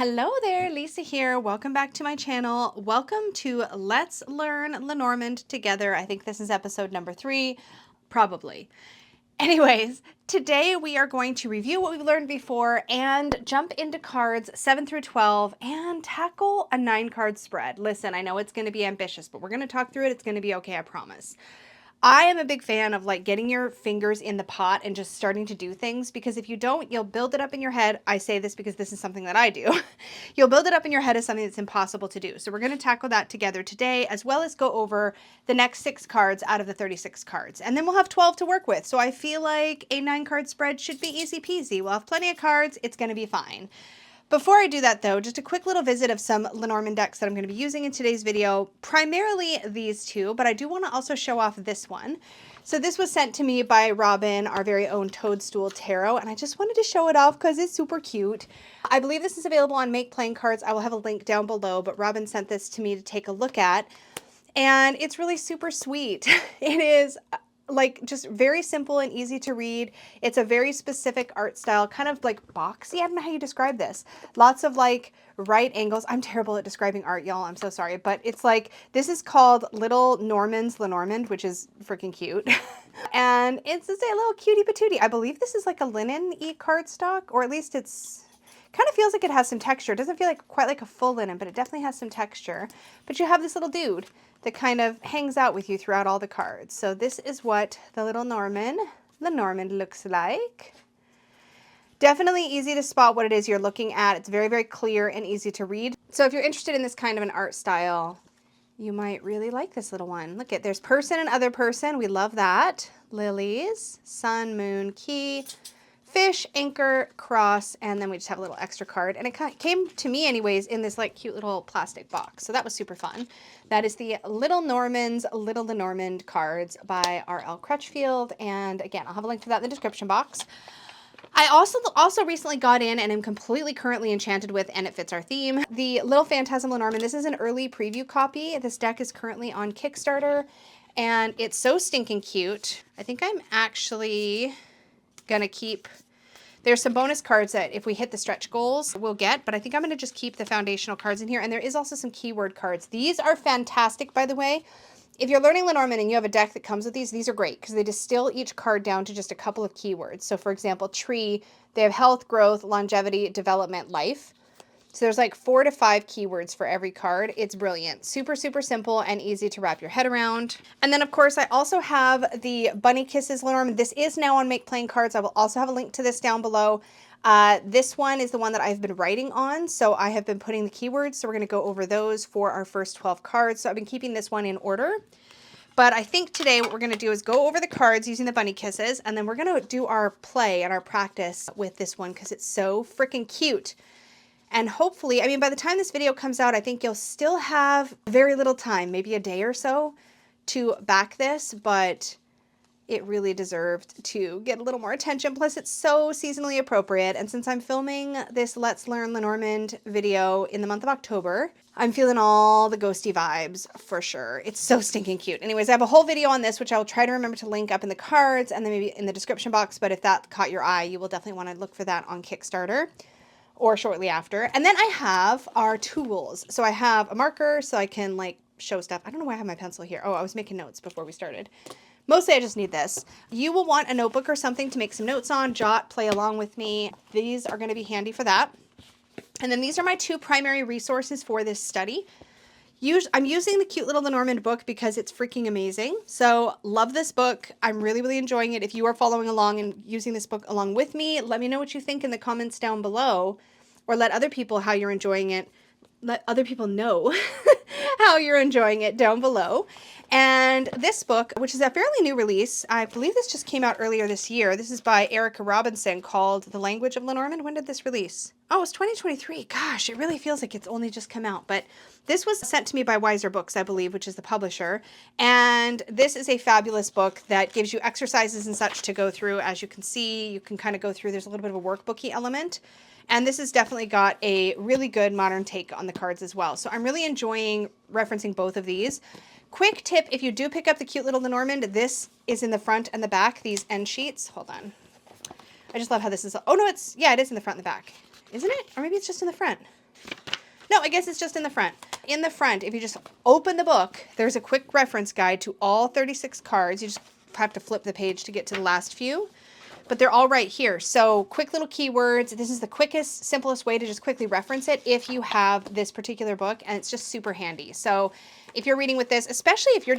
Hello there, Lisa here. Welcome back to my channel. Welcome to Let's Learn Lenormand Together. I think this is episode number 3, probably. Anyways, today we are going to review what we've learned before and jump into cards 7 through 12 and tackle a 9-card spread. Listen, I know it's going to be ambitious, but we're going to talk through it. It's going to be okay, I promise. I am a big fan of like getting your fingers in the pot and just starting to do things, because if you don't, you'll build it up in your head. I say this because this is something that I do. You'll build it up in your head as something that's impossible to do. So we're going to tackle that together today, as well as go over the next 6 cards out of the 36 cards. And then we'll have 12 to work with. So I feel like a 9-card spread should be easy peasy. We'll have plenty of cards. It's going to be fine. Before I do that though, just a quick little visit of some Lenormand decks that I'm going to be using in today's video, primarily these two, but I do want to also show off this one. So this was sent to me by Robin, our very own Toadstool Tarot, and I just wanted to show it off because it's super cute. I believe this is available on Make Playing Cards. I will have a link down below, but Robin sent this to me to take a look at, and it's really super sweet. It is like just very simple and easy to read. It's a very specific art style, kind of like boxy. I don't know how you describe this. Lots of like right angles. I'm terrible at describing art, y'all. I'm so sorry. But it's like, this is called Little Norman's Lenormand, which is freaking cute. And it's just a little cutie patootie. I believe this is like a linen-y cardstock, or at least it's kind of feels like it has some texture. It doesn't feel like quite like a full linen, but it definitely has some texture. But you have this little dude that kind of hangs out with you throughout all the cards. So this is what the little Lenormand looks like. Definitely easy to spot what it is you're looking at. It's very, very clear and easy to read. So if you're interested in this kind of an art style, you might really like this little one. Look at, there's person and other person. We love that. Lilies, sun, moon, key, fish, anchor, cross, and then we just have a little extra card. And it came to me anyways in this like cute little plastic box. So that was super fun. That is the Little Lenormand cards by R.L. Crutchfield. And again, I'll have a link to that in the description box. I also recently got in and am completely currently enchanted with, and it fits our theme, the Little Phantasm Lenormand. This is an early preview copy. This deck is currently on Kickstarter, and it's so stinking cute. I think I'm actually gonna keep, there's some bonus cards that if we hit the stretch goals we'll get, but I think I'm gonna just keep the foundational cards in here. And there is also some keyword cards. These are fantastic, by the way. If you're learning Lenormand and you have a deck that comes with these are great because they distill each card down to just a couple of keywords. So for example, tree, they have health, growth, longevity, development, life. So there's like 4 to 5 keywords for every card. It's brilliant. Super, super simple and easy to wrap your head around. And then of course, I also have the Bunny Kisses Lenormand. This is now on Make Playing Cards. I will also have a link to this down below. This one is the one that I've been writing on. So I have been putting the keywords. So we're going to go over those for our first 12 cards. So I've been keeping this one in order. But I think today what we're going to do is go over the cards using the Bunny Kisses. And then we're going to do our play and our practice with this one because it's so freaking cute. And hopefully, I mean, by the time this video comes out, I think you'll still have very little time, maybe a day or so, to back this, but it really deserved to get a little more attention. Plus, it's so seasonally appropriate. And since I'm filming this Let's Learn Lenormand video in the month of October, I'm feeling all the ghosty vibes for sure. It's so stinking cute. Anyways, I have a whole video on this, which I will try to remember to link up in the cards and then maybe in the description box. But if that caught your eye, you will definitely want to look for that on Kickstarter or shortly after. And then I have our tools. So I have a marker so I can like show stuff. I don't know why I have my pencil here. Oh, I was making notes before we started. Mostly I just need this. You will want a notebook or something to make some notes on, jot, play along with me. These are going to be handy for that. And then these are my 2 primary resources for this study. I'm using the cute little Lenormand book because it's freaking amazing. So love this book. I'm really, really enjoying it. If you are following along and using this book along with me, let me know what you think in the comments down below, or let other people how you're enjoying it. Let other people know how you're enjoying it down below. And this book, which is a fairly new release, I believe this just came out earlier this year. This is by Erica Robinson called The Language of Lenormand. When did this release? Oh, it's 2023. Gosh, it really feels like it's only just come out. But this was sent to me by Wiser Books, I believe, which is the publisher. And this is a fabulous book that gives you exercises and such to go through. As you can see, you can kind of go through. There's a little bit of a workbooky element. And this has definitely got a really good modern take on the cards as well. So I'm really enjoying referencing both of these. Quick tip, if you do pick up the cute little Lenormand, this is in the front and the back, these end sheets. Hold on. I just love how this is. Oh, no, it is in the front and the back. Isn't it? Or maybe it's just in the front. No, I guess it's just in the front. In the front, if you just open the book, there's a quick reference guide to all 36 cards. You just have to flip the page to get to the last few, but they're all right here. So quick little keywords. This is the quickest, simplest way to just quickly reference it if you have this particular book, and it's just super handy. So if you're reading with this, especially if you've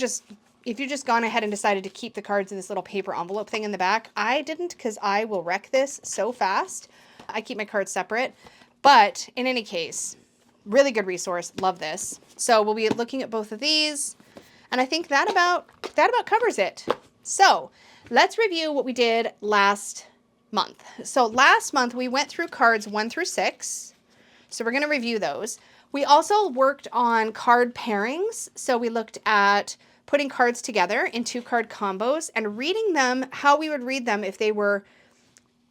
just gone ahead and decided to keep the cards in this little paper envelope thing in the back. I didn't, because I will wreck this so fast. I keep my cards separate, but in any case, really good resource. Love this. So we'll be looking at both of these, and I think that about covers it. So let's review what we did last month. So last month we went through cards 1 through 6. So we're going to review those. We also worked on card pairings. So we looked at putting cards together in 2-card combos and reading them how we would read them if they were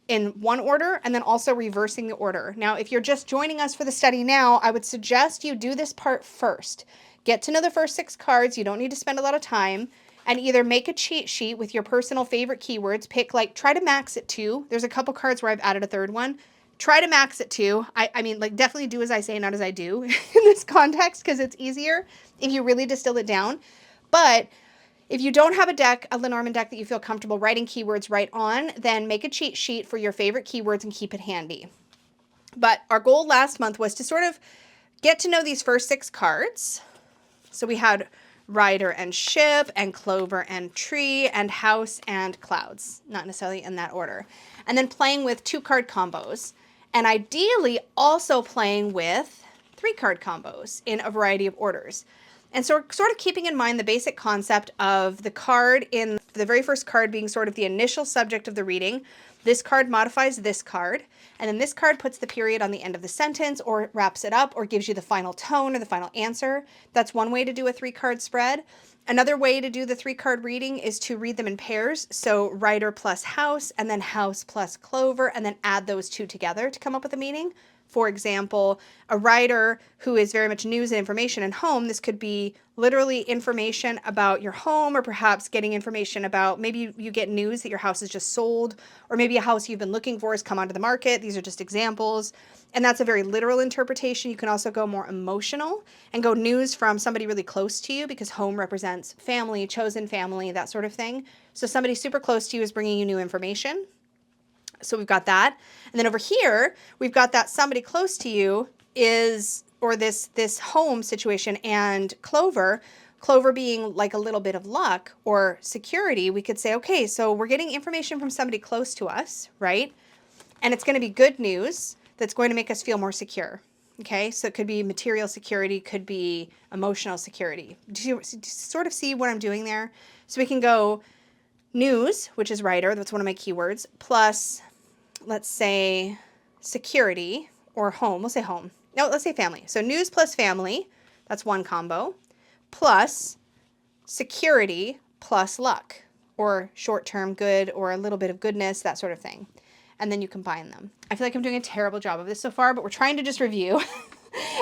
in one order, and then also reversing the order. Now, if you're just joining us for the study now, I would suggest you do this part first. Get to know the first 6 cards. You don't need to spend a lot of time, and either make a cheat sheet with your personal favorite keywords. Try to max it 2. There's a couple cards where I've added a 3rd one. Try to max it 2. I mean, like, definitely do as I say, not as I do in this context, because it's easier if you really distill it down. But if you don't have a Lenormand deck that you feel comfortable writing keywords right on, then make a cheat sheet for your favorite keywords and keep it handy. But our goal last month was to sort of get to know these first 6 cards. So we had rider and ship, and clover and tree, and house and clouds. Not necessarily in that order. And then playing with 2-card combos. And ideally also playing with 3-card combos in a variety of orders. And so we're sort of keeping in mind the basic concept of the card in the very first card being sort of the initial subject of the reading. This card modifies this card, and then this card puts the period on the end of the sentence, or wraps it up, or gives you the final tone or the final answer. That's one way to do a 3-card spread. Another way to do the 3-card reading is to read them in pairs. So rider plus house, and then house plus clover, and then add those 2 together to come up with a meaning. For example, a writer who is very much news and information and home, this could be literally information about your home, or perhaps getting information about, maybe you get news that your house is just sold, or maybe a house you've been looking for has come onto the market. These are just examples. And that's a very literal interpretation. You can also go more emotional and go news from somebody really close to you, because home represents family, chosen family, that sort of thing. So somebody super close to you is bringing you new information. So we've got that. And then over here, we've got that somebody close to you is, or this home situation, and clover being like a little bit of luck or security. We could say, okay, so we're getting information from somebody close to us, right? And it's going to be good news that's going to make us feel more secure. Okay, so it could be material security, could be emotional security. Do you sort of see what I'm doing there? So we can go news, which is writer, that's one of my keywords, plus, let's say, security, or home. We'll say home. No, let's say family. So news plus family, that's one combo, plus security plus luck, or short-term good, or a little bit of goodness, that sort of thing. And then you combine them. I feel like I'm doing a terrible job of this so far, but we're trying to just review.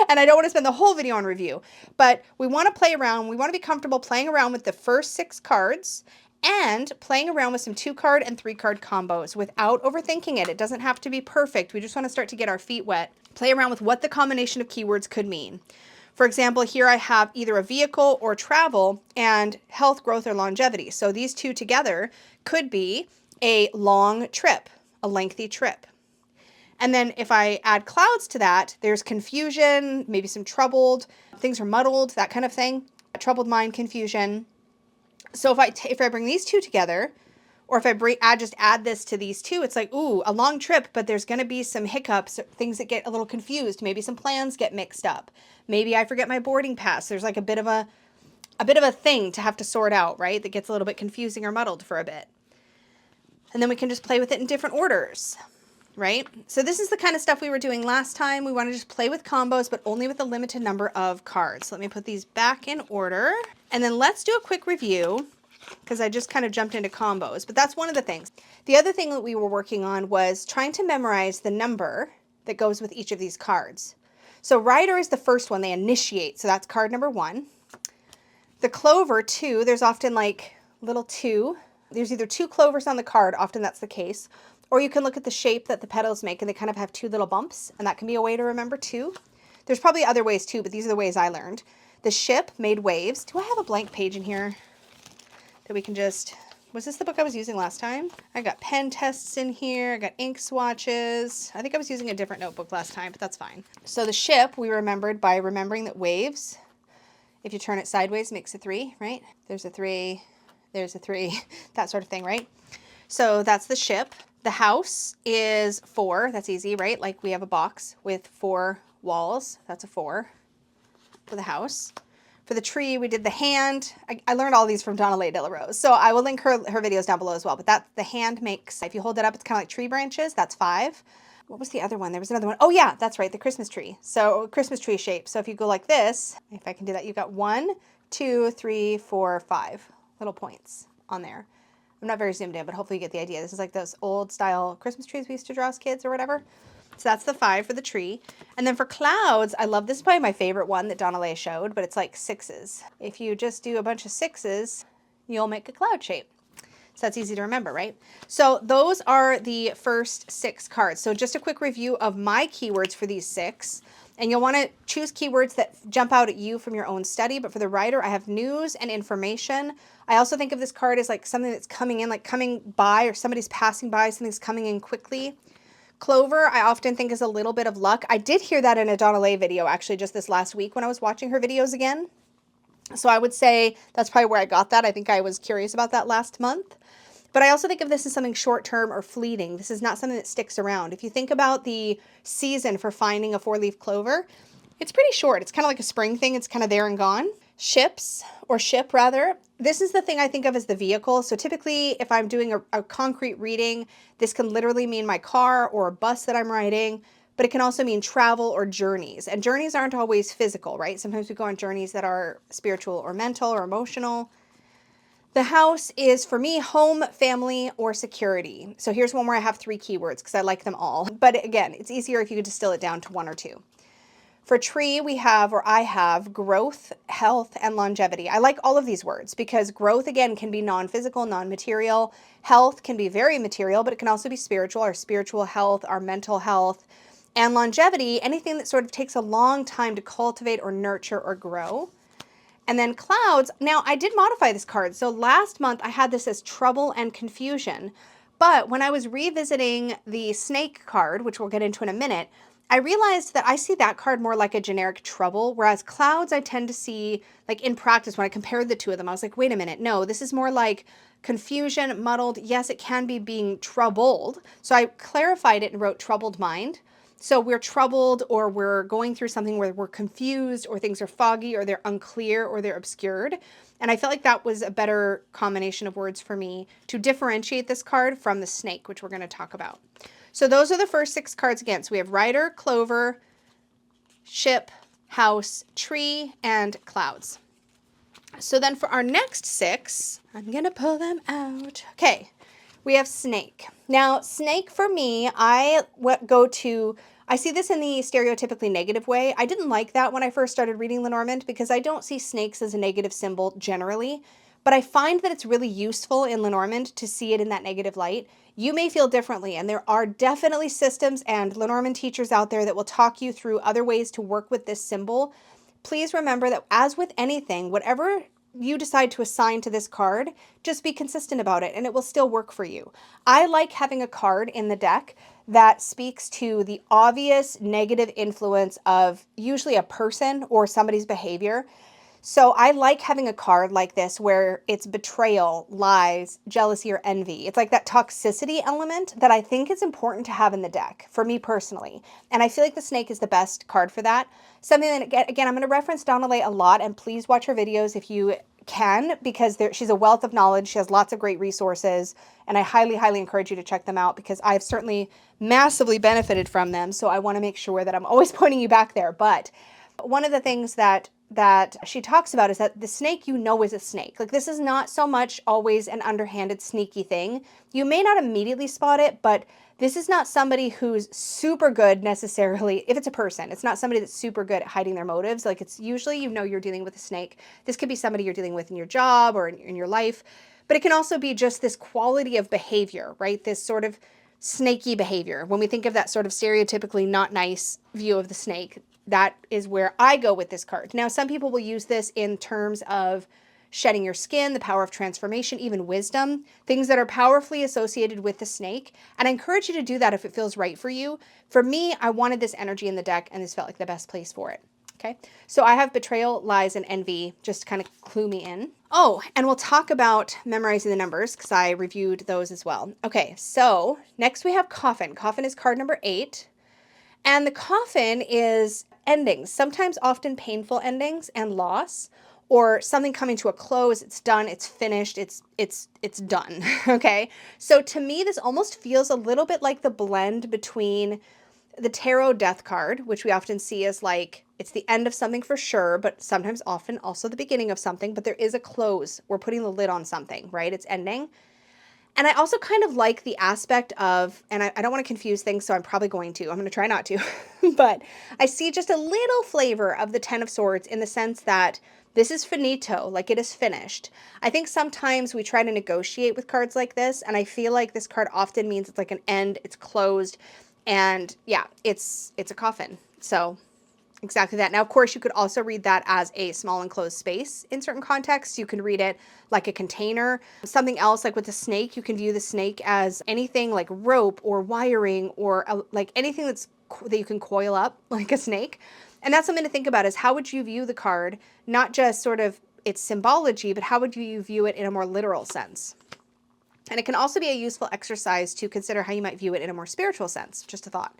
And I don't want to spend the whole video on review, but we want to play around. We want to be comfortable playing around with the first 6 cards, and playing around with some 2-card and 3-card combos without overthinking it. It doesn't have to be perfect. We just want to start to get our feet wet. Play around with what the combination of keywords could mean. For example, here I have either a vehicle or travel, and health, growth, or longevity. So these 2 together could be a long trip, a lengthy trip. And then if I add clouds to that, there's confusion, maybe some troubled, things are muddled, that kind of thing. Troubled mind, confusion. So if I bring these 2 together, or if I just add this to these 2, it's like, ooh, a long trip, but there's going to be some hiccups, things that get a little confused. Maybe some plans get mixed up. Maybe I forget my boarding pass. There's like a bit of a thing to have to sort out, right? That gets a little bit confusing or muddled for a bit. And then we can just play with it in different orders, right? So this is the kind of stuff we were doing last time. We want to just play with combos, but only with a limited number of cards. So let me put these back in order. And then let's do a quick review, because I just kind of jumped into combos, but that's one of the things. The other thing that we were working on was trying to memorize the number that goes with each of these cards. So rider is the first one they initiate. So that's card number 1. The clover 2, there's often like little 2. There's either 2 clovers on the card, often that's the case, Or you can look at the shape that the petals make, and they kind of have two little bumps, and that can be a way to remember too. There's probably other ways too, but these are the ways I learned. The ship made waves. Do I have a blank page in here that we can just... Was this the book I was using last time? I got pen tests in here. I got ink swatches. I think I was using a different notebook last time, but that's fine. So the ship we remembered by remembering that waves, if you turn it sideways, makes a 3, right? There's a 3, there's a 3, that sort of thing, right? So that's the ship. The house is 4. That's easy, right? Like we have a box with 4 walls. That's a 4 for the house. For the tree, we did the hand. I learned all these from DonnaLeigh de LaRose, so I will link her videos down below as well. But that the hand makes, if you hold it up, it's kind of like tree branches. That's 5. What was the other one? There was another one. Oh yeah, that's right, the Christmas tree. So Christmas tree shape. So if you go like this, if I can do that, you've got 1, 2, 3, 4, 5 little points on there. I'm not very zoomed in, but hopefully you get the idea. This is like those old style Christmas trees we used to draw as kids or whatever. So that's the 5 for the tree. And then for clouds, I love this, is probably my favorite one that DonnaLeigh showed, but it's like 6s. If you just do a bunch of 6s, you'll make a cloud shape. So that's easy to remember, right? So those are the first 6 cards. So just a quick review of my keywords for these 6. And you'll want to choose keywords that jump out at you from your own study. But for the writer, I have news and information. I also think of this card as like something that's coming in, like coming by, or somebody's passing by, something's coming in quickly. Clover, I often think is a little bit of luck. I did hear that in a DonnaLeigh video, actually, just this last week when I was watching her videos again. So I would say that's probably where I got that. I think I was curious about that last month. But I also think of this as something short-term or fleeting. This is not something that sticks around. If you think about the season for finding a 4-leaf clover, it's pretty short. It's kind of like a spring thing. It's kind of there and gone. Ships, or ship rather, this is the thing I think of as the vehicle. So typically if I'm doing a concrete reading, this can literally mean my car or a bus that I'm riding, but it can also mean travel or journeys. And journeys aren't always physical, right? Sometimes we go on journeys that are spiritual or mental or emotional. The house is, for me, home, family, or security. So here's one where I have 3 keywords because I like them all. But again, it's easier if you could distill it down to 1 or 2. For tree, we have, or I have, growth, health, and longevity. I like all of these words because growth, again, can be non-physical, non-material. Health can be very material, but it can also be spiritual, our spiritual health, our mental health. And longevity, anything that sort of takes a long time to cultivate or nurture or grow. And then clouds, now I did modify this card. So last month I had this as trouble and confusion. But when I was revisiting the snake card, which we'll get into in a minute, I realized that I see that card more like a generic trouble, whereas clouds I tend to see, like in practice, when I compared the two of them, I was like, wait a minute, no, this is more like confusion, muddled. Yes, it can be being troubled. So I clarified it and wrote troubled mind. So we're troubled, or we're going through something where we're confused, or things are foggy, or they're unclear, or they're obscured. And I felt like that was a better combination of words for me to differentiate this card from the snake, which we're going to talk about. So those are the first 6 cards again. So we have rider, clover, ship, house, tree, and clouds. So then for our next 6, I'm going to pull them out. Okay, we have snake. Now, snake for me, I see this in the stereotypically negative way. I didn't like that when I first started reading Lenormand because I don't see snakes as a negative symbol generally. But I find that it's really useful in Lenormand to see it in that negative light. You may feel differently, and there are definitely systems and Lenormand teachers out there that will talk you through other ways to work with this symbol. Please remember that as with anything, whatever you decide to assign to this card, just be consistent about it and it will still work for you. I like having a card in the deck that speaks to the obvious negative influence of usually a person or somebody's behavior. So I like having a card like this where it's betrayal, lies, jealousy, or envy. It's like that toxicity element that I think is important to have in the deck, for me personally. And I feel like the snake is the best card for that. Something that, again, I'm going to reference DonnaLeigh a lot, and please watch her videos if you can, because she's a wealth of knowledge. She has lots of great resources, and I highly, highly encourage you to check them out because I've certainly massively benefited from them. So I want to make sure that I'm always pointing you back there. But one of the things that she talks about is that the snake is a snake. Like, this is not so much always an underhanded, sneaky thing. You may not immediately spot it, but this is not somebody who's super good necessarily. If it's a person, it's not somebody that's super good at hiding their motives. Like, it's usually, you're dealing with a snake. This could be somebody you're dealing with in your job or in your life, but it can also be just this quality of behavior, right? This sort of snaky behavior. When we think of that sort of stereotypically not nice view of the snake, that is where I go with this card. Now, some people will use this in terms of shedding your skin, the power of transformation, even wisdom, things that are powerfully associated with the snake. And I encourage you to do that if it feels right for you. For me, I wanted this energy in the deck, and this felt like the best place for it. Okay, so I have betrayal, lies, and envy, just to kind of clue me in. Oh, and we'll talk about memorizing the numbers because I reviewed those as well. Okay, so next we have coffin. Coffin is card number 8. And the coffin is endings, sometimes often painful endings and loss, or something coming to a close. It's done, it's finished, it's done. Okay, so to me, this almost feels a little bit like the blend between the tarot death card, which we often see as like, it's the end of something for sure, but sometimes often also the beginning of something, but there is a close. We're putting the lid on something, right? It's ending. And I also kind of like the aspect of, and I don't want to confuse things, so I'm probably going to. I'm going to try not to. But I see just a little flavor of the Ten of Swords in the sense that this is finito, like it is finished. I think sometimes we try to negotiate with cards like this, and I feel like this card often means it's like an end, it's closed, and yeah, it's a coffin. So exactly that. Now, of course, you could also read that as a small enclosed space in certain contexts. You can read it like a container. Something else, like with the snake, you can view the snake as anything like rope or wiring or like anything that you can coil up like a snake. And that's something to think about, is how would you view the card, not just sort of its symbology, but how would you view it in a more literal sense? And it can also be a useful exercise to consider how you might view it in a more spiritual sense. Just a thought.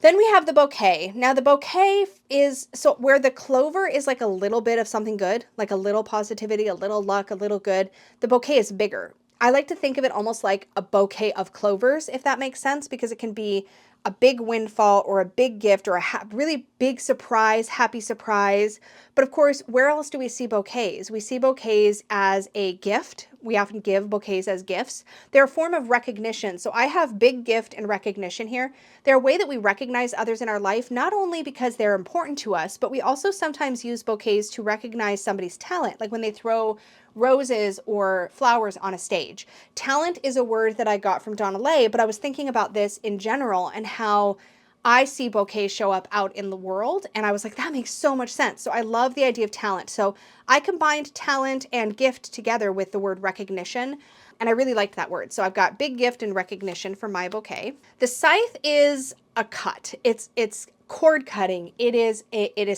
Then we have the bouquet. Now the bouquet is, so where the clover is like a little bit of something good, like a little positivity, a little luck, a little good, the bouquet is bigger. I like to think of it almost like a bouquet of clovers, if that makes sense, because it can be a big windfall or a big gift or a really big surprise, happy surprise. But of course, where else do we see bouquets? We see bouquets as a gift. We often give bouquets as gifts. They're a form of recognition. So I have big gift and recognition here. They're a way that we recognize others in our life, not only because they're important to us, but we also sometimes use bouquets to recognize somebody's talent, like when they throw roses or flowers on a stage. Talent is a word that I got from DonnaLeigh, but I was thinking about this in general and how I see bouquets show up out in the world. And I was like, that makes so much sense. So I love the idea of talent. So I combined talent and gift together with the word recognition. And I really liked that word. So I've got big gift and recognition for my bouquet. The scythe is a cut. It's cord cutting. It is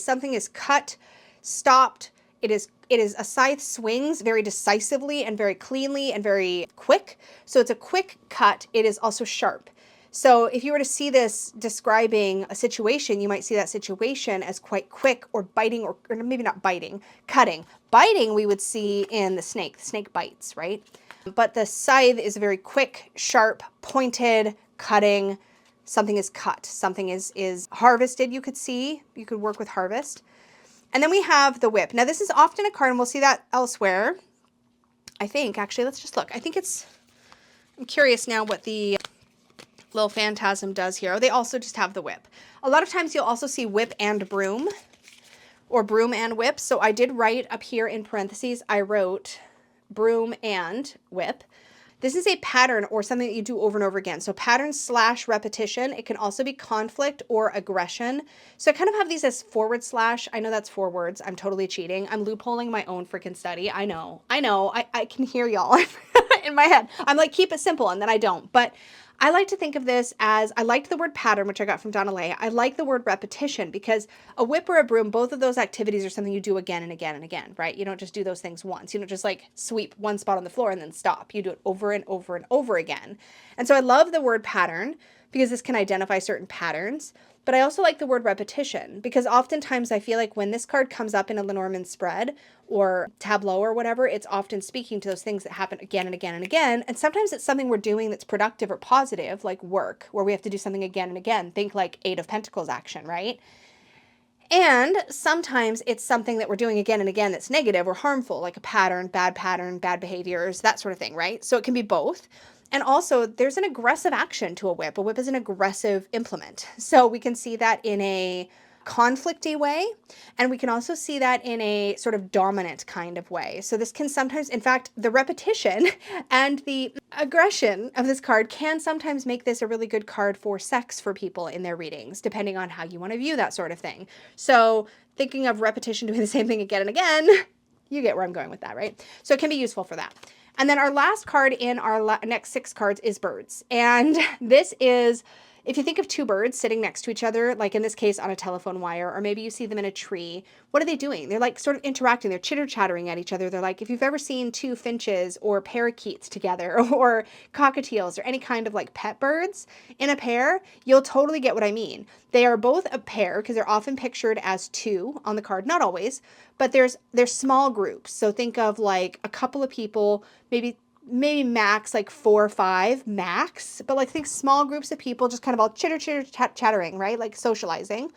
something is cut, stopped. It is a scythe swings very decisively and very cleanly and very quick. So it's a quick cut. It is also sharp. So if you were to see this describing a situation, you might see that situation as quite quick or biting, or maybe not biting, cutting. Biting we would see in the snake. The snake bites, right? But the scythe is very quick, sharp, pointed, cutting. Something is cut. Something is harvested, you could see. You could work with harvest. And then we have the whip. Now this is often a card, and we'll see that elsewhere. I think, actually, let's just look. I think I'm curious now what the little phantasm does here. Oh, they also just have the whip. A lot of times you'll also see whip and broom, or broom and whip. So I did write up here in parentheses, I wrote broom and whip. This is a pattern or something that you do over and over again. So pattern / repetition. It can also be conflict or aggression. So I kind of have these as /. I know that's 4 words. I'm totally cheating. I'm loopholing my own freaking study. I know. I can hear y'all in my head. I'm like, keep it simple, and then I don't. But I like to think of this as, I liked the word pattern, which I got from DonnaLeigh. I like the word repetition, because a whip or a broom, both of those activities are something you do again and again and again, right? You don't just do those things once. You don't just like sweep one spot on the floor and then stop. You do it over and over and over again. And so I love the word pattern because this can identify certain patterns. But I also like the word repetition, because oftentimes I feel like when this card comes up in a Lenormand spread or tableau or whatever, it's often speaking to those things that happen again and again and again. And sometimes it's something we're doing that's productive or positive, like work, where we have to do something again and again. Think like 8 of Pentacles action, right? And sometimes it's something that we're doing again and again that's negative or harmful, like a pattern, bad behaviors, that sort of thing, right? So it can be both. And also, there's an aggressive action to a whip. A whip is an aggressive implement. So we can see that in a conflicty way, and we can also see that in a sort of dominant kind of way. So this can sometimes, in fact, the repetition and the aggression of this card can sometimes make this a really good card for sex for people in their readings, depending on how you want to view that sort of thing. So thinking of repetition doing the same thing again and again, you get where I'm going with that, right? So it can be useful for that. And then our last card in our next 6 cards is birds. And this is, if you think of 2 birds sitting next to each other, like in this case on a telephone wire, or maybe you see them in a tree, what are they doing? They're like sort of interacting. They're chitter-chattering at each other. They're like, if you've ever seen 2 finches or parakeets together or cockatiels or any kind of like pet birds in a pair, you'll totally get what I mean. They are both a pair because they're often pictured as 2 on the card, not always, but there's small groups. So think of like a couple of people, maybe max like 4 or 5 max, but like think small groups of people just kind of all chattering, right? Like socializing.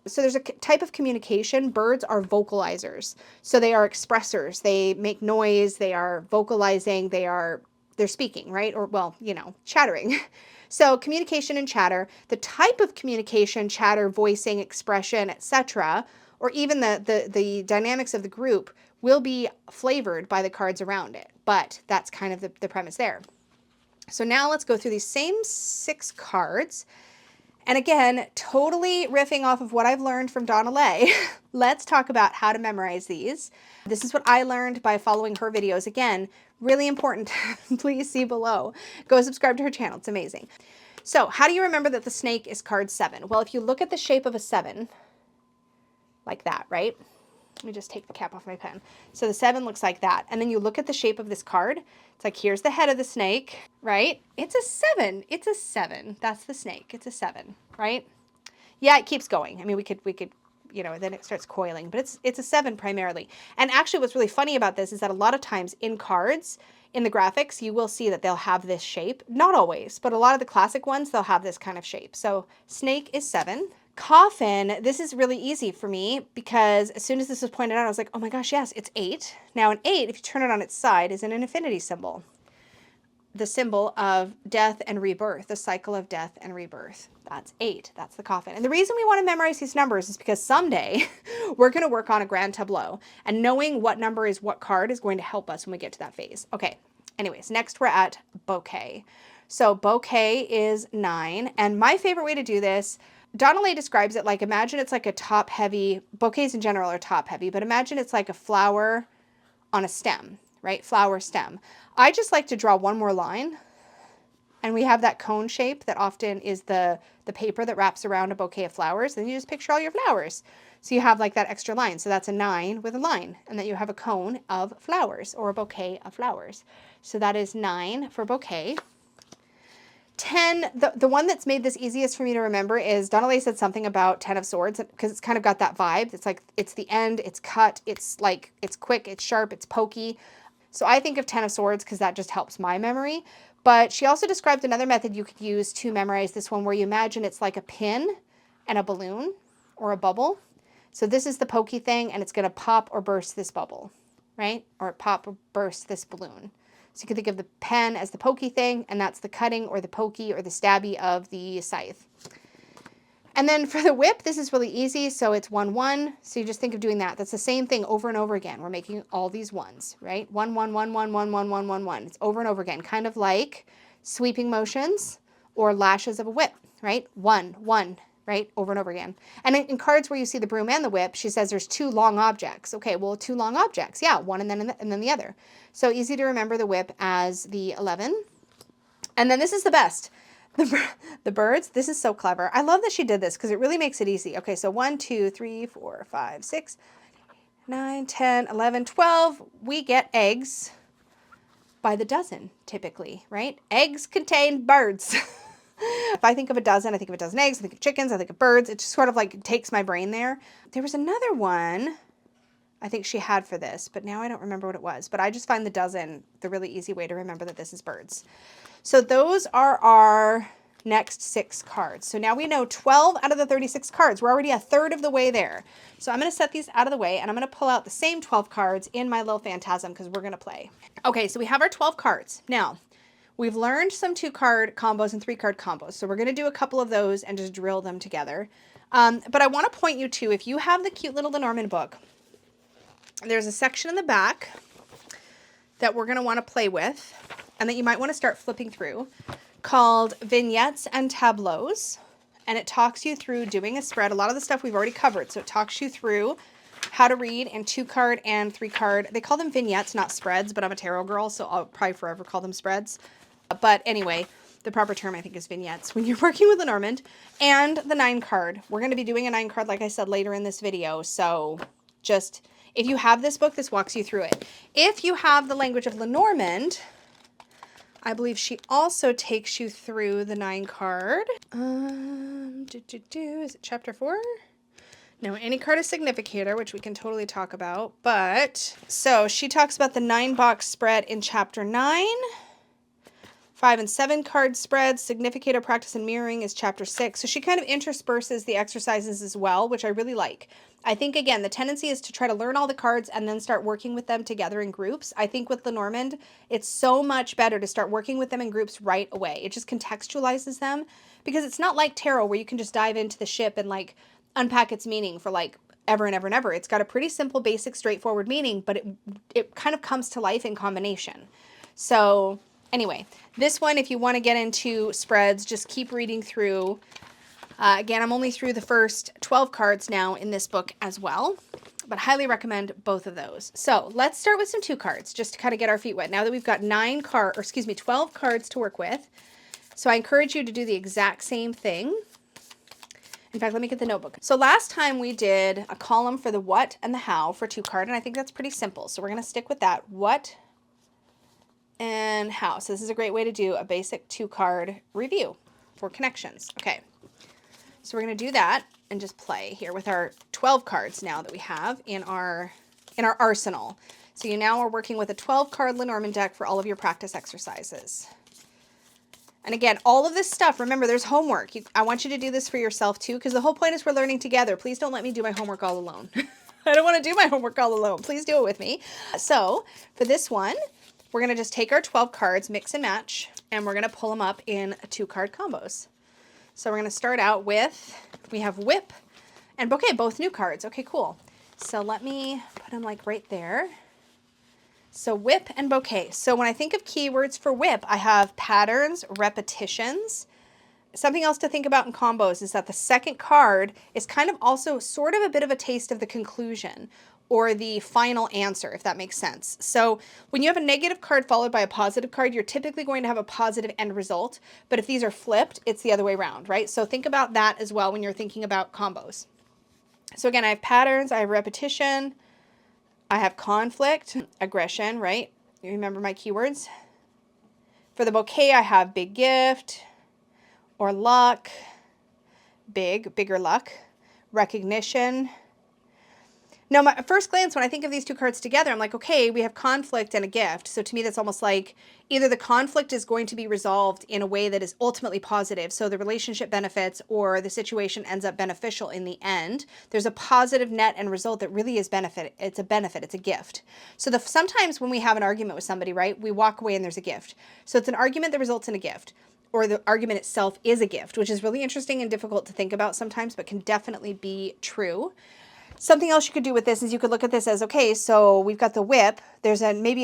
So there's a type of communication. Birds are vocalizers. So they are expressors. They make noise. They are vocalizing. They're speaking, right? Or, well, you know, chattering. So communication and chatter, the type of communication, chatter, voicing, expression, etc., or even the dynamics of the group will be flavored by the cards around it. But that's kind of the premise there. So now let's go through these same 6 cards. And again, totally riffing off of what I've learned from DonnaLeigh, let's talk about how to memorize these. This is what I learned by following her videos. Again, really important. Please see below. Go subscribe to her channel. It's amazing. So how do you remember that the snake is card 7? Well, if you look at the shape of a 7, like that, right? Let me just take the cap off my pen. So the 7 looks like that. And then you look at the shape of this card. It's like, here's the head of the snake, right? It's a 7. It's a 7. That's the snake. It's a 7, right? Yeah, it keeps going. I mean, we could, you know, then it starts coiling, but it's a 7 primarily. And actually what's really funny about this is that a lot of times in cards, in the graphics, you will see that they'll have this shape. Not always, but a lot of the classic ones, they'll have this kind of shape. So snake is 7. Coffin, this is really easy for me because as soon as this was pointed out, I was like, oh my gosh, yes, it's 8. Now an 8, if you turn it on its side, is an infinity symbol. The symbol of death and rebirth, the cycle of death and rebirth. That's 8. That's the coffin. And the reason we want to memorize these numbers is because someday we're going to work on a grand tableau, and knowing what number is what card is going to help us when we get to that phase. Okay, anyways, next we're at bouquet. So bouquet is 9, and my favorite way to do this, DonnaLeigh describes it like, imagine it's like a top-heavy, bouquets in general are top-heavy, but imagine it's like a flower on a stem, right? Flower stem. I just like to draw one more line, and we have that cone shape that often is the paper that wraps around a bouquet of flowers, and you just picture all your flowers. So you have like that extra line. So that's a 9 with a line, and then you have a cone of flowers or a bouquet of flowers. So that is 9 for bouquet. 10, the one that's made this easiest for me to remember is DonnaLeigh said something about 10 of swords because it's kind of got that vibe. It's like, it's the end, it's cut, it's like, it's quick, it's sharp, it's pokey. So I think of 10 of swords because that just helps my memory. But she also described another method you could use to memorize this one where you imagine it's like a pin and a balloon or a bubble. So this is the pokey thing, and it's going to pop or burst this bubble, right? Or pop or burst this balloon. So you can think of the pen as the pokey thing, and that's the cutting or the pokey or the stabby of the scythe. And then for the whip, this is really easy. So it's 1, 1. So you just think of doing that. That's the same thing over and over again. We're making all these ones, right? 1, 1, 1, 1, 1, 1, 1, 1, 1. It's over and over again, kind of like sweeping motions or lashes of a whip, right? 1, 1, right? Over and over again. And in cards where you see the broom and the whip, she says there's 2 long objects. Okay, well, 2 long objects. Yeah, one and then the other. So easy to remember the whip as the 11. And then this is the best. The birds, this is so clever. I love that she did this because it really makes it easy. Okay, so 1, 2, 3, 4, 5, 6, 9, 10, 11, 12. We get eggs by the dozen, typically, right? Eggs contain birds. If I think of a dozen, I think of a dozen eggs, I think of chickens, I think of birds. It just sort of like takes my brain there. There was another one I think she had for this, but now I don't remember what it was. But I just find the dozen the really easy way to remember that this is birds. So those are our next 6 cards. So now we know 12 out of the 36 cards. We're already a third of the way there. So I'm going to set these out of the way, and I'm going to pull out the same 12 cards in my little phantasm because we're going to play. Okay, so we have our 12 cards. Now, we've learned some 2-card combos and 3-card combos. So we're going to do a couple of those and just drill them together. But I want to point you to, if you have the cute little Lenormand book, there's a section in the back that we're going to want to play with and that you might want to start flipping through, called Vignettes and Tableaus. And it talks you through doing a spread. A lot of the stuff we've already covered. So it talks you through how to read in 2-card and 3-card. They call them vignettes, not spreads, but I'm a tarot girl, so I'll probably forever call them spreads. But anyway, the proper term I think is vignettes when you're working with Lenormand. And the 9-card. We're going to be doing a 9-card, like I said, later in this video. So just, if you have this book, this walks you through it. If you have the Language of Lenormand, I believe she also takes you through the 9-card. Is it chapter 4? No, any card is significator, which we can totally talk about. But, so she talks about the 9-box spread in chapter 9. 5 and 7 card spreads. Significator practice and mirroring is chapter 6. So she kind of intersperses the exercises as well, which I really like. I think, again, the tendency is to try to learn all the cards and then start working with them together in groups. I think with Lenormand, it's so much better to start working with them in groups right away. It just contextualizes them, because it's not like tarot where you can just dive into the ship and like unpack its meaning for like ever and ever and ever. It's got a pretty simple, basic, straightforward meaning, but it kind of comes to life in combination. So anyway, this one, if you want to get into spreads, just keep reading through. Again, I'm only through the first 12 cards now in this book as well, but highly recommend both of those. So let's start with some 2 cards just to kind of get our feet wet. Now that we've got 12 cards to work with. So I encourage you to do the exact same thing. In fact, let me get the notebook. So last time we did a column for the what and the how for 2-card, and I think that's pretty simple. So we're going to stick with that. What and how. So this is a great way to do a basic 2-card review for connections. Okay. So we're going to do that and just play here with our 12 cards now that we have in our arsenal. So you now are working with a 12-card Lenormand deck for all of your practice exercises. And again, all of this stuff, remember, there's homework. I want you to do this for yourself too, because the whole point is we're learning together. Please don't let me do my homework all alone. I don't want to do my homework all alone. Please do it with me. So for this one, we're going to just take our 12 cards, mix and match, and we're going to pull them up in 2-card combos. So we're going to start out with, we have Whip and Bouquet, both new cards. Okay, cool. So let me put them like right there. So Whip and Bouquet. So when I think of keywords for Whip, I have patterns, repetitions. Something else to think about in combos is that the second card is kind of also sort of a bit of a taste of the conclusion or the final answer, if that makes sense. So when you have a negative card followed by a positive card, you're typically going to have a positive end result. But if these are flipped, it's the other way around, right? So think about that as well when you're thinking about combos. So again, I have patterns, I have repetition, I have conflict, aggression, right? You remember my keywords? For the bouquet, I have big gift or luck, bigger luck, recognition. Now, my first glance, when I think of these 2 cards together, I'm like, okay, we have conflict and a gift. So to me, that's almost like either the conflict is going to be resolved in a way that is ultimately positive, so the relationship benefits, or the situation ends up beneficial in the end. There's a positive net end result that really is benefit. It's a benefit. It's a gift. So sometimes when we have an argument with somebody, right, we walk away and there's a gift. So it's an argument that results in a gift, or the argument itself is a gift, which is really interesting and difficult to think about sometimes, but can definitely be true. Something else you could do with this is you could look at this as, okay, so we've got the whip. There's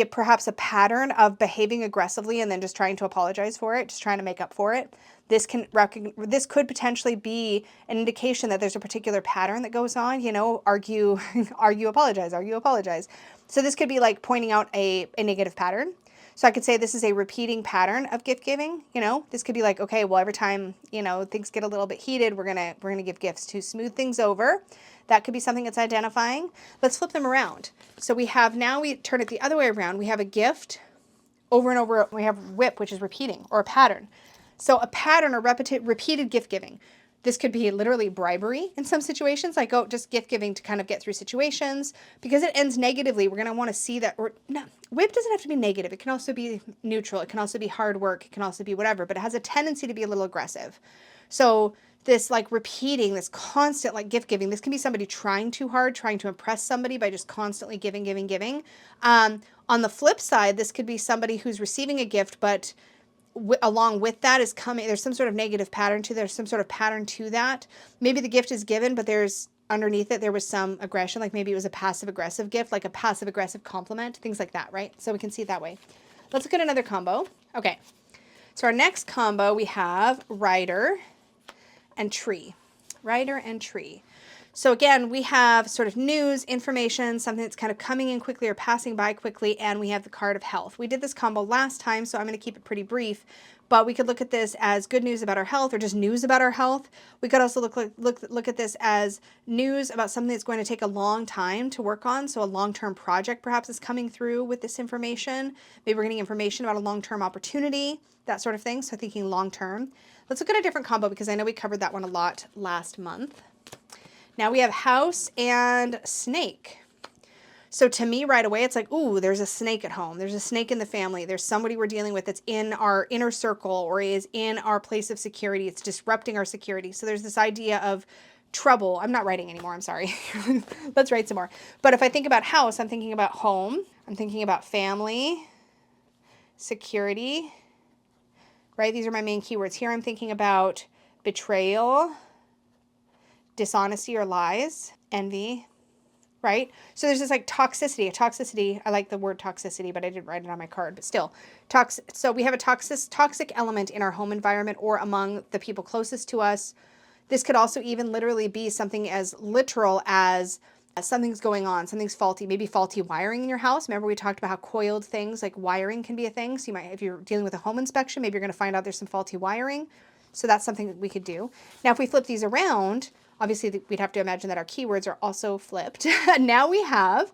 perhaps a pattern of behaving aggressively and then just trying to apologize for it, just trying to make up for it. This could potentially be an indication that there's a particular pattern that goes on, you know, argue, apologize, argue, apologize. So this could be like pointing out a negative pattern. So I could say this is a repeating pattern of gift giving. You know, this could be like, okay, well, every time, you know, things get a little bit heated, we're gonna give gifts to smooth things over. That could be something that's identifying. Let's flip them around. So we turn it the other way around. We have a gift over and over. We have whip, which is repeating, or a pattern. So a pattern or repeated gift giving. This could be literally bribery in some situations, like, oh, just gift giving to kind of get through situations. Because it ends negatively, we're going to want to see that. Or no, whip doesn't have to be negative. It can also be neutral. It can also be hard work. It can also be whatever. But it has a tendency to be a little aggressive. So this like repeating, this constant like gift giving, this can be somebody trying too hard, trying to impress somebody by just constantly giving. On the flip side, this could be somebody who's receiving a gift, but along with that is coming, there's some sort of negative pattern to, there's some sort of pattern to that. Maybe the gift is given, but there's underneath it, there was some aggression, like maybe it was a passive aggressive gift, like a passive aggressive compliment, things like that, right? So we can see it that way. Let's look at another combo. Okay. So our next combo, we have rider and tree. Rider and tree. So again, we have sort of news, information, something that's kind of coming in quickly or passing by quickly, and we have the card of health. We did this combo last time, so I'm going to keep it pretty brief, but we could look at this as good news about our health or just news about our health. We could also look at this as news about something that's going to take a long time to work on, so a long-term project perhaps is coming through with this information. Maybe we're getting information about a long-term opportunity, that sort of thing, so thinking long-term. Let's look at a different combo because I know we covered that one a lot last month. Now we have house and snake. So to me right away, it's like, ooh, there's a snake at home. There's a snake in the family. There's somebody we're dealing with that's in our inner circle or is in our place of security. It's disrupting our security. So there's this idea of trouble. I'm not writing anymore. I'm sorry. Let's write some more. But if I think about house, I'm thinking about home. I'm thinking about family, security, right? These are my main keywords. Here I'm thinking about betrayal, dishonesty or lies, envy, right? So there's this like toxicity. I like the word toxicity, but I didn't write it on my card, but still so we have a toxic element in our home environment or among the people closest to us. This could also even literally be something as literal as something's going on, something's faulty, maybe faulty wiring in your house. Remember we talked about how coiled things like wiring can be a thing. So you might, if you're dealing with a home inspection, maybe you're going to find out there's some faulty wiring. So that's something that we could do. Now, if we flip these around, obviously we'd have to imagine that our keywords are also flipped. Now we have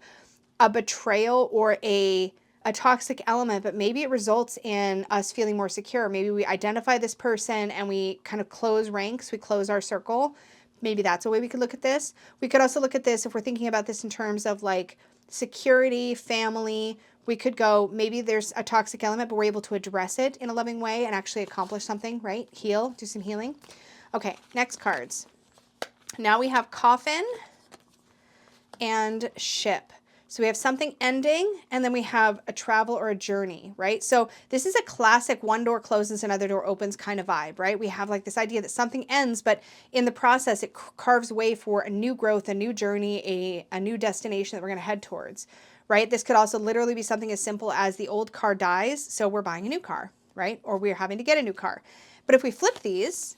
a betrayal or a toxic element, but maybe it results in us feeling more secure. Maybe we identify this person and we kind of close ranks, we close our circle. Maybe that's a way we could look at this. We could also look at this if we're thinking about this in terms of like security, family. We could go, maybe there's a toxic element, but we're able to address it in a loving way and actually accomplish something, right? Heal, do some healing. Okay, next cards. Now we have coffin and ship. So we have something ending, and then we have a travel or a journey, right? So this is a classic one door closes, another door opens kind of vibe, right? We have like this idea that something ends, but in the process, it carves way for a new growth, a new journey, a new destination that we're going to head towards, right? This could also literally be something as simple as the old car dies, so we're buying a new car, right? Or we're having to get a new car. But if we flip these,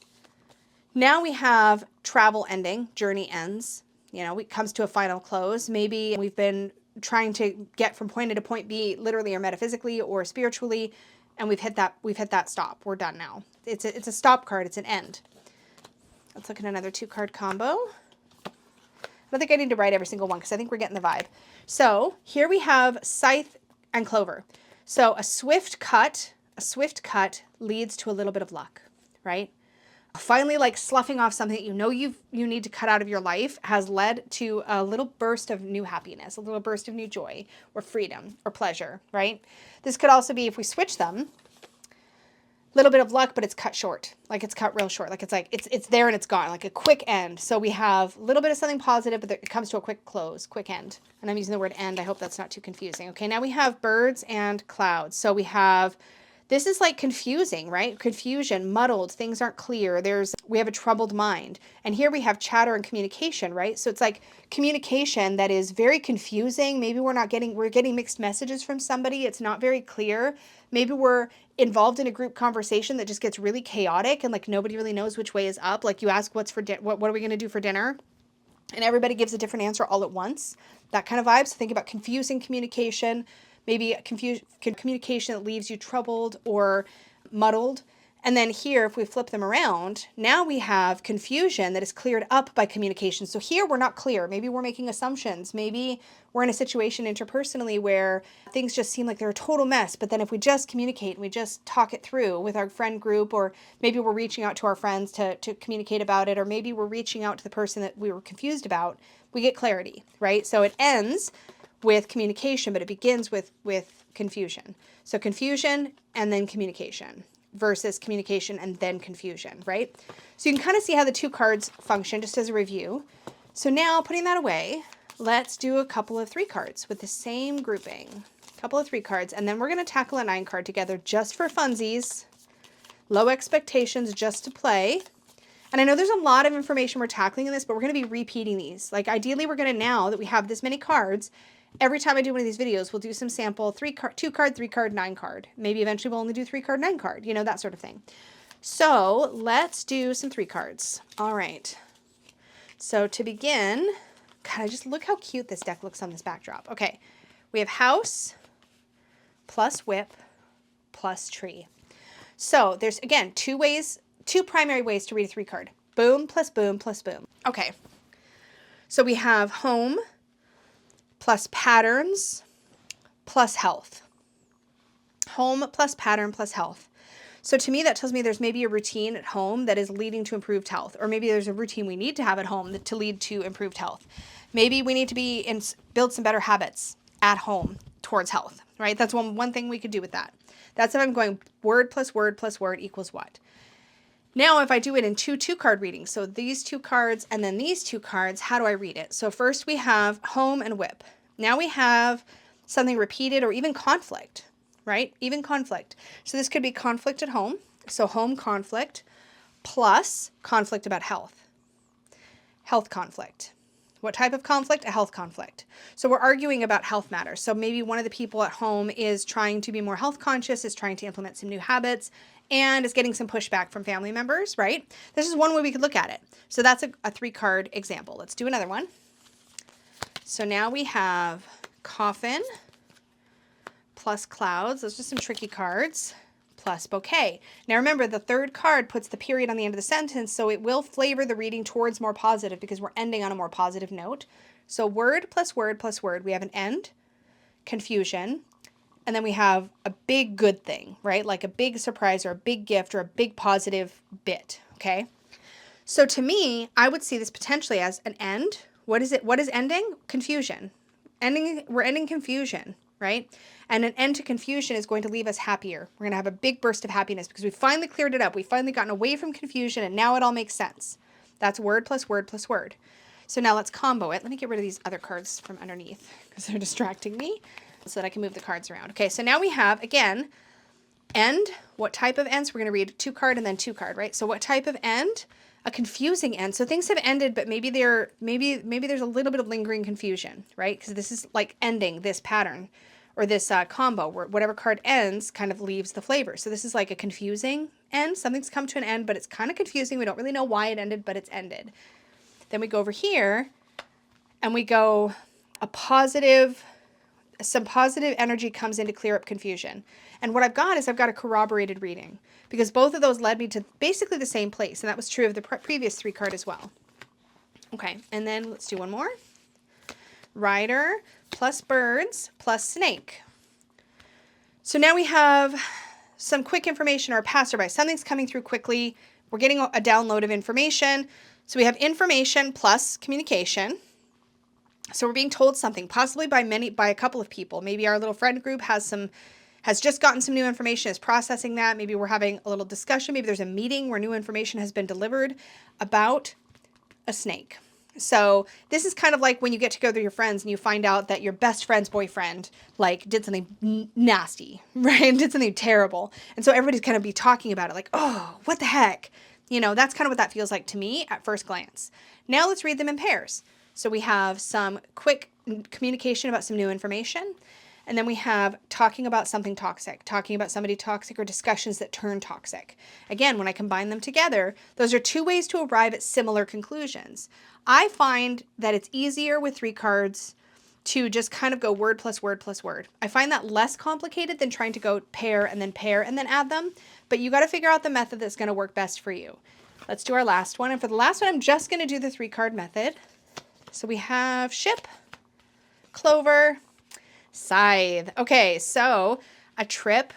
now we have travel ending, journey ends, you know, it comes to a final close. Maybe we've been trying to get from point A to point B, literally or metaphysically or spiritually, and we've hit that stop. We're done now. It's a stop card. It's an end. Let's look at another 2-card combo. I don't think I need to write every single one because I think we're getting the vibe. So here we have scythe and clover. So a swift cut leads to a little bit of luck, right? Finally, like sloughing off something that you know you need to cut out of your life has led to a little burst of new happiness, a little burst of new joy or freedom or pleasure, right? This could also be, if we switch them, a little bit of luck, but it's cut short. Like it's cut real short. Like it's there and it's gone, like a quick end. So we have a little bit of something positive, but it comes to a quick close, quick end. And I'm using the word end. I hope that's not too confusing. Okay, now we have birds and clouds. So we have, this is like confusing, right? Confusion, muddled, things aren't clear. We have a troubled mind. And here we have chatter and communication, right? So it's like communication that is very confusing. Maybe we're getting mixed messages from somebody. It's not very clear. Maybe we're involved in a group conversation that just gets really chaotic and like nobody really knows which way is up. Like you ask what are we going to do for dinner? And everybody gives a different answer all at once. That kind of vibe. So think about confusing communication. Maybe communication that leaves you troubled or muddled. And then here, if we flip them around, now we have confusion that is cleared up by communication. So here we're not clear. Maybe we're making assumptions. Maybe we're in a situation interpersonally where things just seem like they're a total mess. But then if we just communicate and we just talk it through with our friend group, or maybe we're reaching out to our friends to communicate about it, or maybe we're reaching out to the person that we were confused about, we get clarity, right? So it ends with communication, but it begins with confusion. So confusion and then communication versus communication and then confusion, right? So you can kind of see how the 2 cards function just as a review. So now putting that away, let's do a couple of 3 cards with the same grouping. A couple of 3 cards, and then we're going to tackle a 9 card together just for funsies. Low expectations just to play. And I know there's a lot of information we're tackling in this, but we're going to be repeating these. Like ideally, we're going to, now that we have this many cards, every time I do one of these videos, we'll do some sample 2 card, 3 card, 9 card. Maybe eventually we'll only do 3 card, 9 card, you know, that sort of thing. So let's do some 3 cards. All right. So to begin, God, I just look how cute this deck looks on this backdrop. Okay. We have house plus whip plus tree. So there's, again, 2 primary ways to read a 3 card. Boom plus boom plus boom. Okay. So we have home plus patterns plus health. Home plus pattern plus health. So to me, that tells me there's maybe a routine at home that is leading to improved health, or maybe there's a routine we need to have at home to lead to improved health. Maybe we need to build some better habits at home towards health, right? That's one thing we could do with that. That's if I'm going word plus word plus word equals what. Now, if I do it in 2 card readings, so these 2 cards and then these 2 cards, how do I read it? So first we have home and whip. Now we have something repeated or even conflict, right? Even conflict. So this could be conflict at home. So home conflict plus conflict about health. Health conflict. What type of conflict? A health conflict. So we're arguing about health matters. So maybe one of the people at home is trying to be more health conscious, is trying to implement some new habits, and is getting some pushback from family members, right? This is one way we could look at it. So that's a 3 card example. Let's do another one. So now we have coffin plus clouds. Those are some tricky cards. Plus bouquet. Now remember, the 3rd card puts the period on the end of the sentence, so it will flavor the reading towards more positive because we're ending on a more positive note. So word plus word plus word. We have an end, confusion, and then we have a big good thing, right? Like a big surprise or a big gift or a big positive bit, okay? So to me, I would see this potentially as an end. What is it? What is ending? Confusion. We're ending confusion, right? And an end to confusion is going to leave us happier. We're going to have a big burst of happiness because we finally cleared it up. We've finally gotten away from confusion and now it all makes sense. That's word plus word plus word. So now let's combo it. Let me get rid of these other cards from underneath because they're distracting me so that I can move the cards around. Okay, so now we have, again, end. What type of end? So we're going to read 2 card and then 2 card, right? So what type of end? A confusing end. So things have ended, but maybe there's a little bit of lingering confusion, right? Because this is like ending this pattern or this combo where whatever card ends kind of leaves the flavor. So this is like a confusing end. Something's come to an end, but it's kind of confusing. We don't really know why it ended, but it's ended. Then we go over here and we go some positive energy comes in to clear up confusion. And what I've got is I've got a corroborated reading because both of those led me to basically the same place. And that was true of the previous 3 card as well. Okay, and then let's do one more. Rider plus birds plus snake. So now we have some quick information or a passerby. Something's coming through quickly. We're getting a download of information. So we have information plus communication. So we're being told something, possibly by a couple of people. Maybe our little friend group has just gotten some new information, is processing that. Maybe we're having a little discussion. Maybe there's a meeting where new information has been delivered about a snake. So this is kind of like when you get together with your friends and you find out that your best friend's boyfriend like did something nasty, right? Did something terrible. And so everybody's kind of be talking about it like, oh, what the heck? You know, that's kind of what that feels like to me at first glance. Now let's read them in pairs. So we have some quick communication about some new information. And then we have talking about something toxic, talking about somebody toxic, or discussions that turn toxic. Again, when I combine them together, those are 2 ways to arrive at similar conclusions. I find that it's easier with 3 cards to just kind of go word plus word plus word. I find that less complicated than trying to go pair and then add them. But you got to figure out the method that's going to work best for you. Let's do our last one. And for the last one, I'm just going to do the 3 card method. So we have ship, clover, scythe. Okay, so a trip,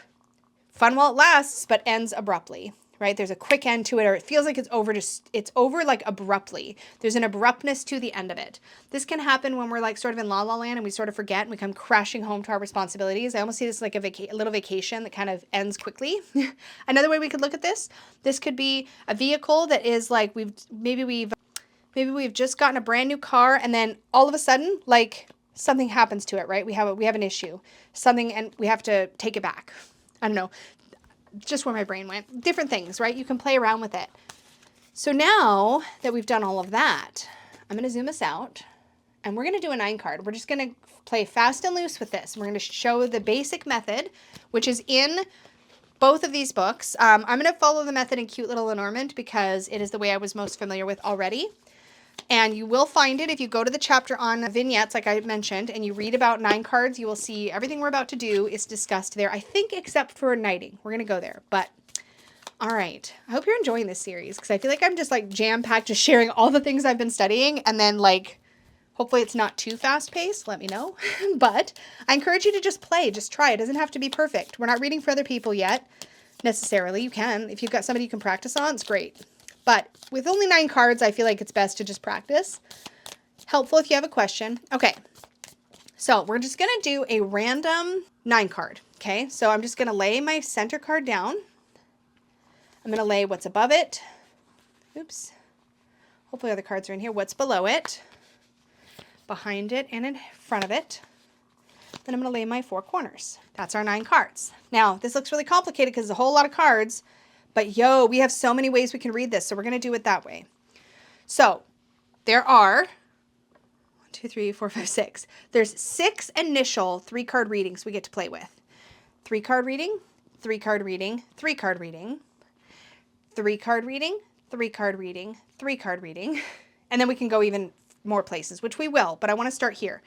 fun while it lasts, but ends abruptly, right? There's a quick end to it, or it feels like it's over like abruptly. There's an abruptness to the end of it. This can happen when we're like sort of in la la land and we sort of forget and we come crashing home to our responsibilities. I almost see this like a little vacation that kind of ends quickly. Another way we could look at this could be a vehicle that is like maybe we've just gotten a brand new car and then all of a sudden, like something happens to it, right? We have an issue, something, and we have to take it back. I don't know. just where my brain went. Different things, right? You can play around with it. So now that we've done all of that, I'm going to zoom us out and we're going to do a 9 card. We're just going to play fast and loose with this. We're going to show the basic method, which is in both of these books. I'm going to follow the method in Cute Little Lenormand because it is the way I was most familiar with already. And you will find it if you go to the chapter on vignettes, like I mentioned, and you read about 9 cards, you will see everything we're about to do is discussed there. I think except for knighting. We're going to go there. But all right. I hope you're enjoying this series because I feel like I'm just like jam-packed just sharing all the things I've been studying, and then like hopefully it's not too fast-paced. Let me know. But I encourage you to just play. Just try. It doesn't have to be perfect. We're not reading for other people yet necessarily. You can. If you've got somebody you can practice on, it's great. But with only 9 cards, I feel like it's best to just practice. Helpful if you have a question. Okay. So we're just going to do a random 9 card. Okay. So I'm just going to lay my center card down. I'm going to lay what's above it. Oops. Hopefully other cards are in here. What's below it, behind it, and in front of it. Then I'm going to lay my 4 corners. That's our 9 cards. Now, this looks really complicated because there's a whole lot of cards, but yo, we have so many ways we can read this, so we're going to do it that way. So there are 1, 2, 3, 4, 5, 6. There's 6 initial 3-card readings we get to play with. 3-card reading, 3-card reading, 3-card reading, 3-card reading, 3-card reading, 3-card reading, and then we can go even more places, which we will, but I want to start here.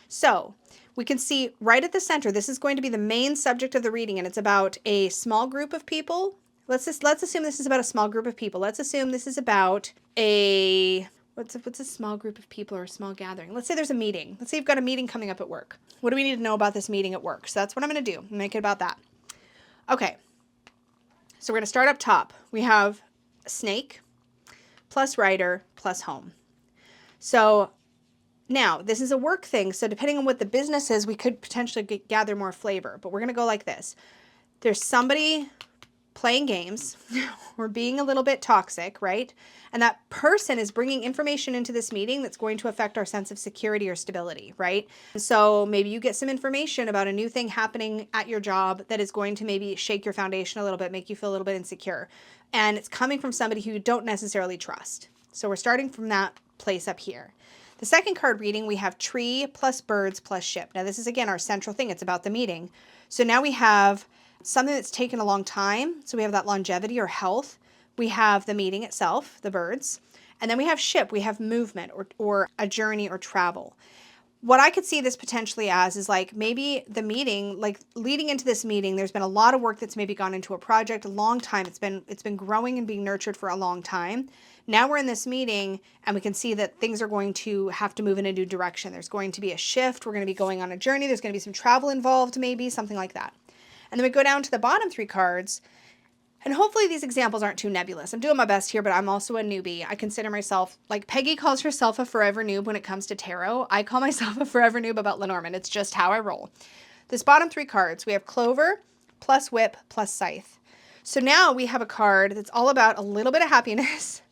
So we can see right at the center, this is going to be the main subject of the reading, and it's about a small group of people. Let's assume this is about a small group of people. Let's assume this is about a, what's a small group of people or a small gathering? Let's say there's a meeting. Let's say you've got a meeting coming up at work. What do we need to know about this meeting at work? So that's what I'm going to do. Make it about that. Okay. So we're going to start up top. We have snake plus rider plus home. So now this is a work thing. So depending on what the business is, we could potentially gather more flavor, but we're going to go like this. There's somebody playing games or being a little bit toxic, right? And that person is bringing information into this meeting that's going to affect our sense of security or stability, right? And so maybe you get some information about a new thing happening at your job that is going to maybe shake your foundation a little bit, make you feel a little bit insecure. And it's coming from somebody who you don't necessarily trust. So we're starting from that place up here. The second card reading, we have tree plus birds plus ship. Now this is again our central thing. It's about the meeting. So now we have something that's taken a long time. So we have that longevity or health. We have the meeting itself, the birds. And then we have ship. We have movement or a journey or travel. What I could see this potentially as is like maybe the meeting, like leading into this meeting, there's been a lot of work that's maybe gone into a project a long time. It's been growing and being nurtured for a long time. Now we're in this meeting and we can see that things are going to have to move in a new direction. There's going to be a shift. We're going to be going on a journey. There's going to be some travel involved, maybe something like that. And then we go down to the bottom 3 cards, and hopefully these examples aren't too nebulous. I'm doing my best here, but I'm also a newbie. I consider myself, like Peggy calls herself a forever noob when it comes to tarot. I call myself a forever noob about Lenormand. It's just how I roll. This bottom 3 cards, we have clover plus whip plus scythe. So now we have a card that's all about a little bit of happiness,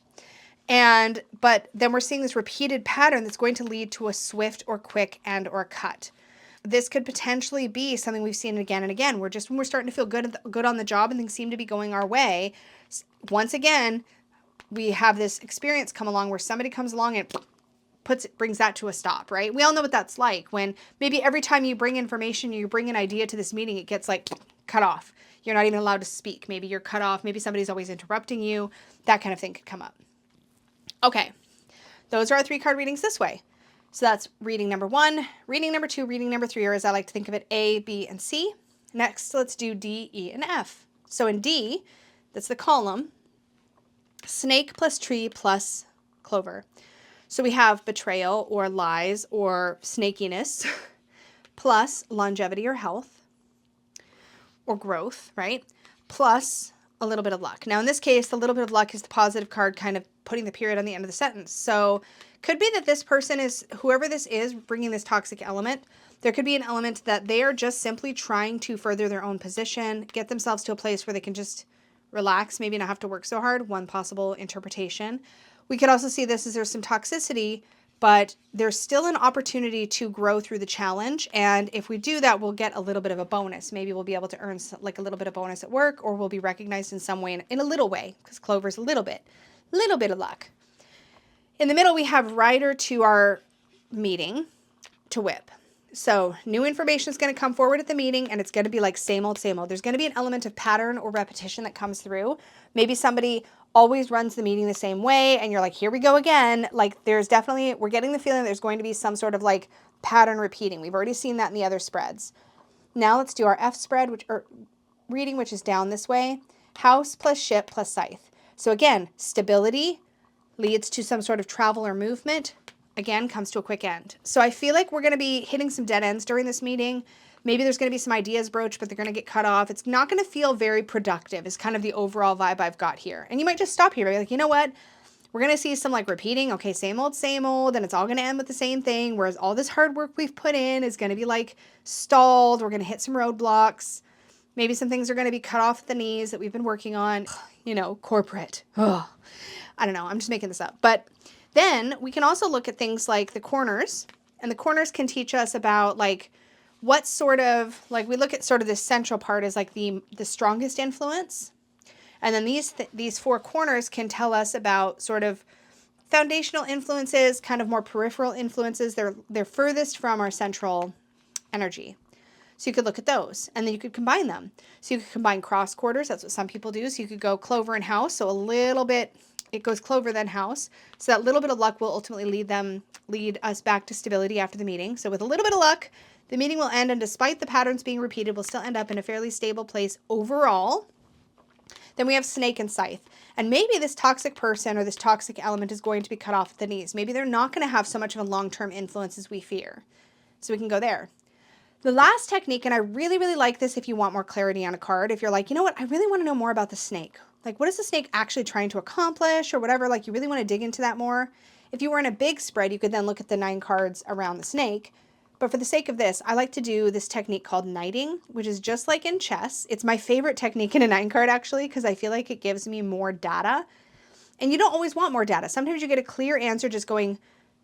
but then we're seeing this repeated pattern that's going to lead to a swift or quick and or cut. This could potentially be something we've seen again and again. When we're starting to feel good on the job and things seem to be going our way, once again, we have this experience come along where somebody comes along and brings that to a stop, right? We all know what that's like when maybe every time you bring information, you bring an idea to this meeting, it gets like cut off. You're not even allowed to speak. Maybe you're cut off. Maybe somebody's always interrupting you. That kind of thing could come up. Okay, those are our 3-card readings this way. So that's reading number 1, reading number 2, reading number 3, or as I like to think of it, A, B, and C. Next, let's do D, E, and F. So in D, that's the column, snake plus tree plus clover. So we have betrayal or lies or snakiness plus longevity or health or growth, right? Plus a little bit of luck. Now in this case, the little bit of luck is the positive card kind of putting the period on the end of the sentence. So could be that this person is, whoever this is, bringing this toxic element, there could be an element that they are just simply trying to further their own position, get themselves to a place where they can just relax, maybe not have to work so hard, one possible interpretation. We could also see this as there's some toxicity, but there's still an opportunity to grow through the challenge. And if we do that, we'll get a little bit of a bonus. Maybe we'll be able to earn like a little bit of bonus at work, or we'll be recognized in some way, in a little way, because Clover's a little bit of luck. In the middle, we have rider to our meeting to whip. So new information is going to come forward at the meeting, and it's going to be like same old, same old. There's going to be an element of pattern or repetition that comes through. Maybe somebody always runs the meeting the same way, and you're like, here we go again. Like there's definitely, we're getting the feeling there's going to be some sort of like pattern repeating. We've already seen that in the other spreads. Now let's do our F spread, reading, which is down this way. House plus ship plus scythe. So again, stability leads to some sort of travel or movement. Again, comes to a quick end. So I feel like we're going to be hitting some dead ends during this meeting. Maybe there's going to be some ideas broached, but they're going to get cut off. It's not going to feel very productive is kind of the overall vibe I've got here. And you might just stop here. Be like, you know what? We're going to see some like repeating. Okay, same old, and it's all going to end with the same thing. Whereas all this hard work we've put in is going to be like stalled. We're going to hit some roadblocks. Maybe some things are going to be cut off at the knees that we've been working on. You know, corporate. Ugh. I don't know. I'm just making this up. But then we can also look at things like the corners, and the corners can teach us about like what sort of, like we look at sort of this central part as like the strongest influence. And then these four corners can tell us about sort of foundational influences, kind of more peripheral influences. They're furthest from our central energy. So you could look at those, and then you could combine them. So you could combine cross quarters. That's what some people do. So you could go Clover and House. So a little bit, it goes Clover then House. So that little bit of luck will ultimately lead us back to stability after the meeting. So with a little bit of luck, the meeting will end, and despite the patterns being repeated, we'll still end up in a fairly stable place overall. Then we have Snake and Scythe. And maybe this toxic person or this toxic element is going to be cut off at the knees. Maybe they're not going to have so much of a long-term influence as we fear. So we can go there. The last technique, and I really, really like this if you want more clarity on a card, if you're like, you know what, I really want to know more about the snake. Like, what is the snake actually trying to accomplish or whatever? Like, you really want to dig into that more. If you were in a big spread, you could then look at the 9 cards around the snake. But for the sake of this, I like to do this technique called knighting, which is just like in chess. It's my favorite technique in a 9 card, actually, because I feel like it gives me more data. And you don't always want more data. Sometimes you get a clear answer just going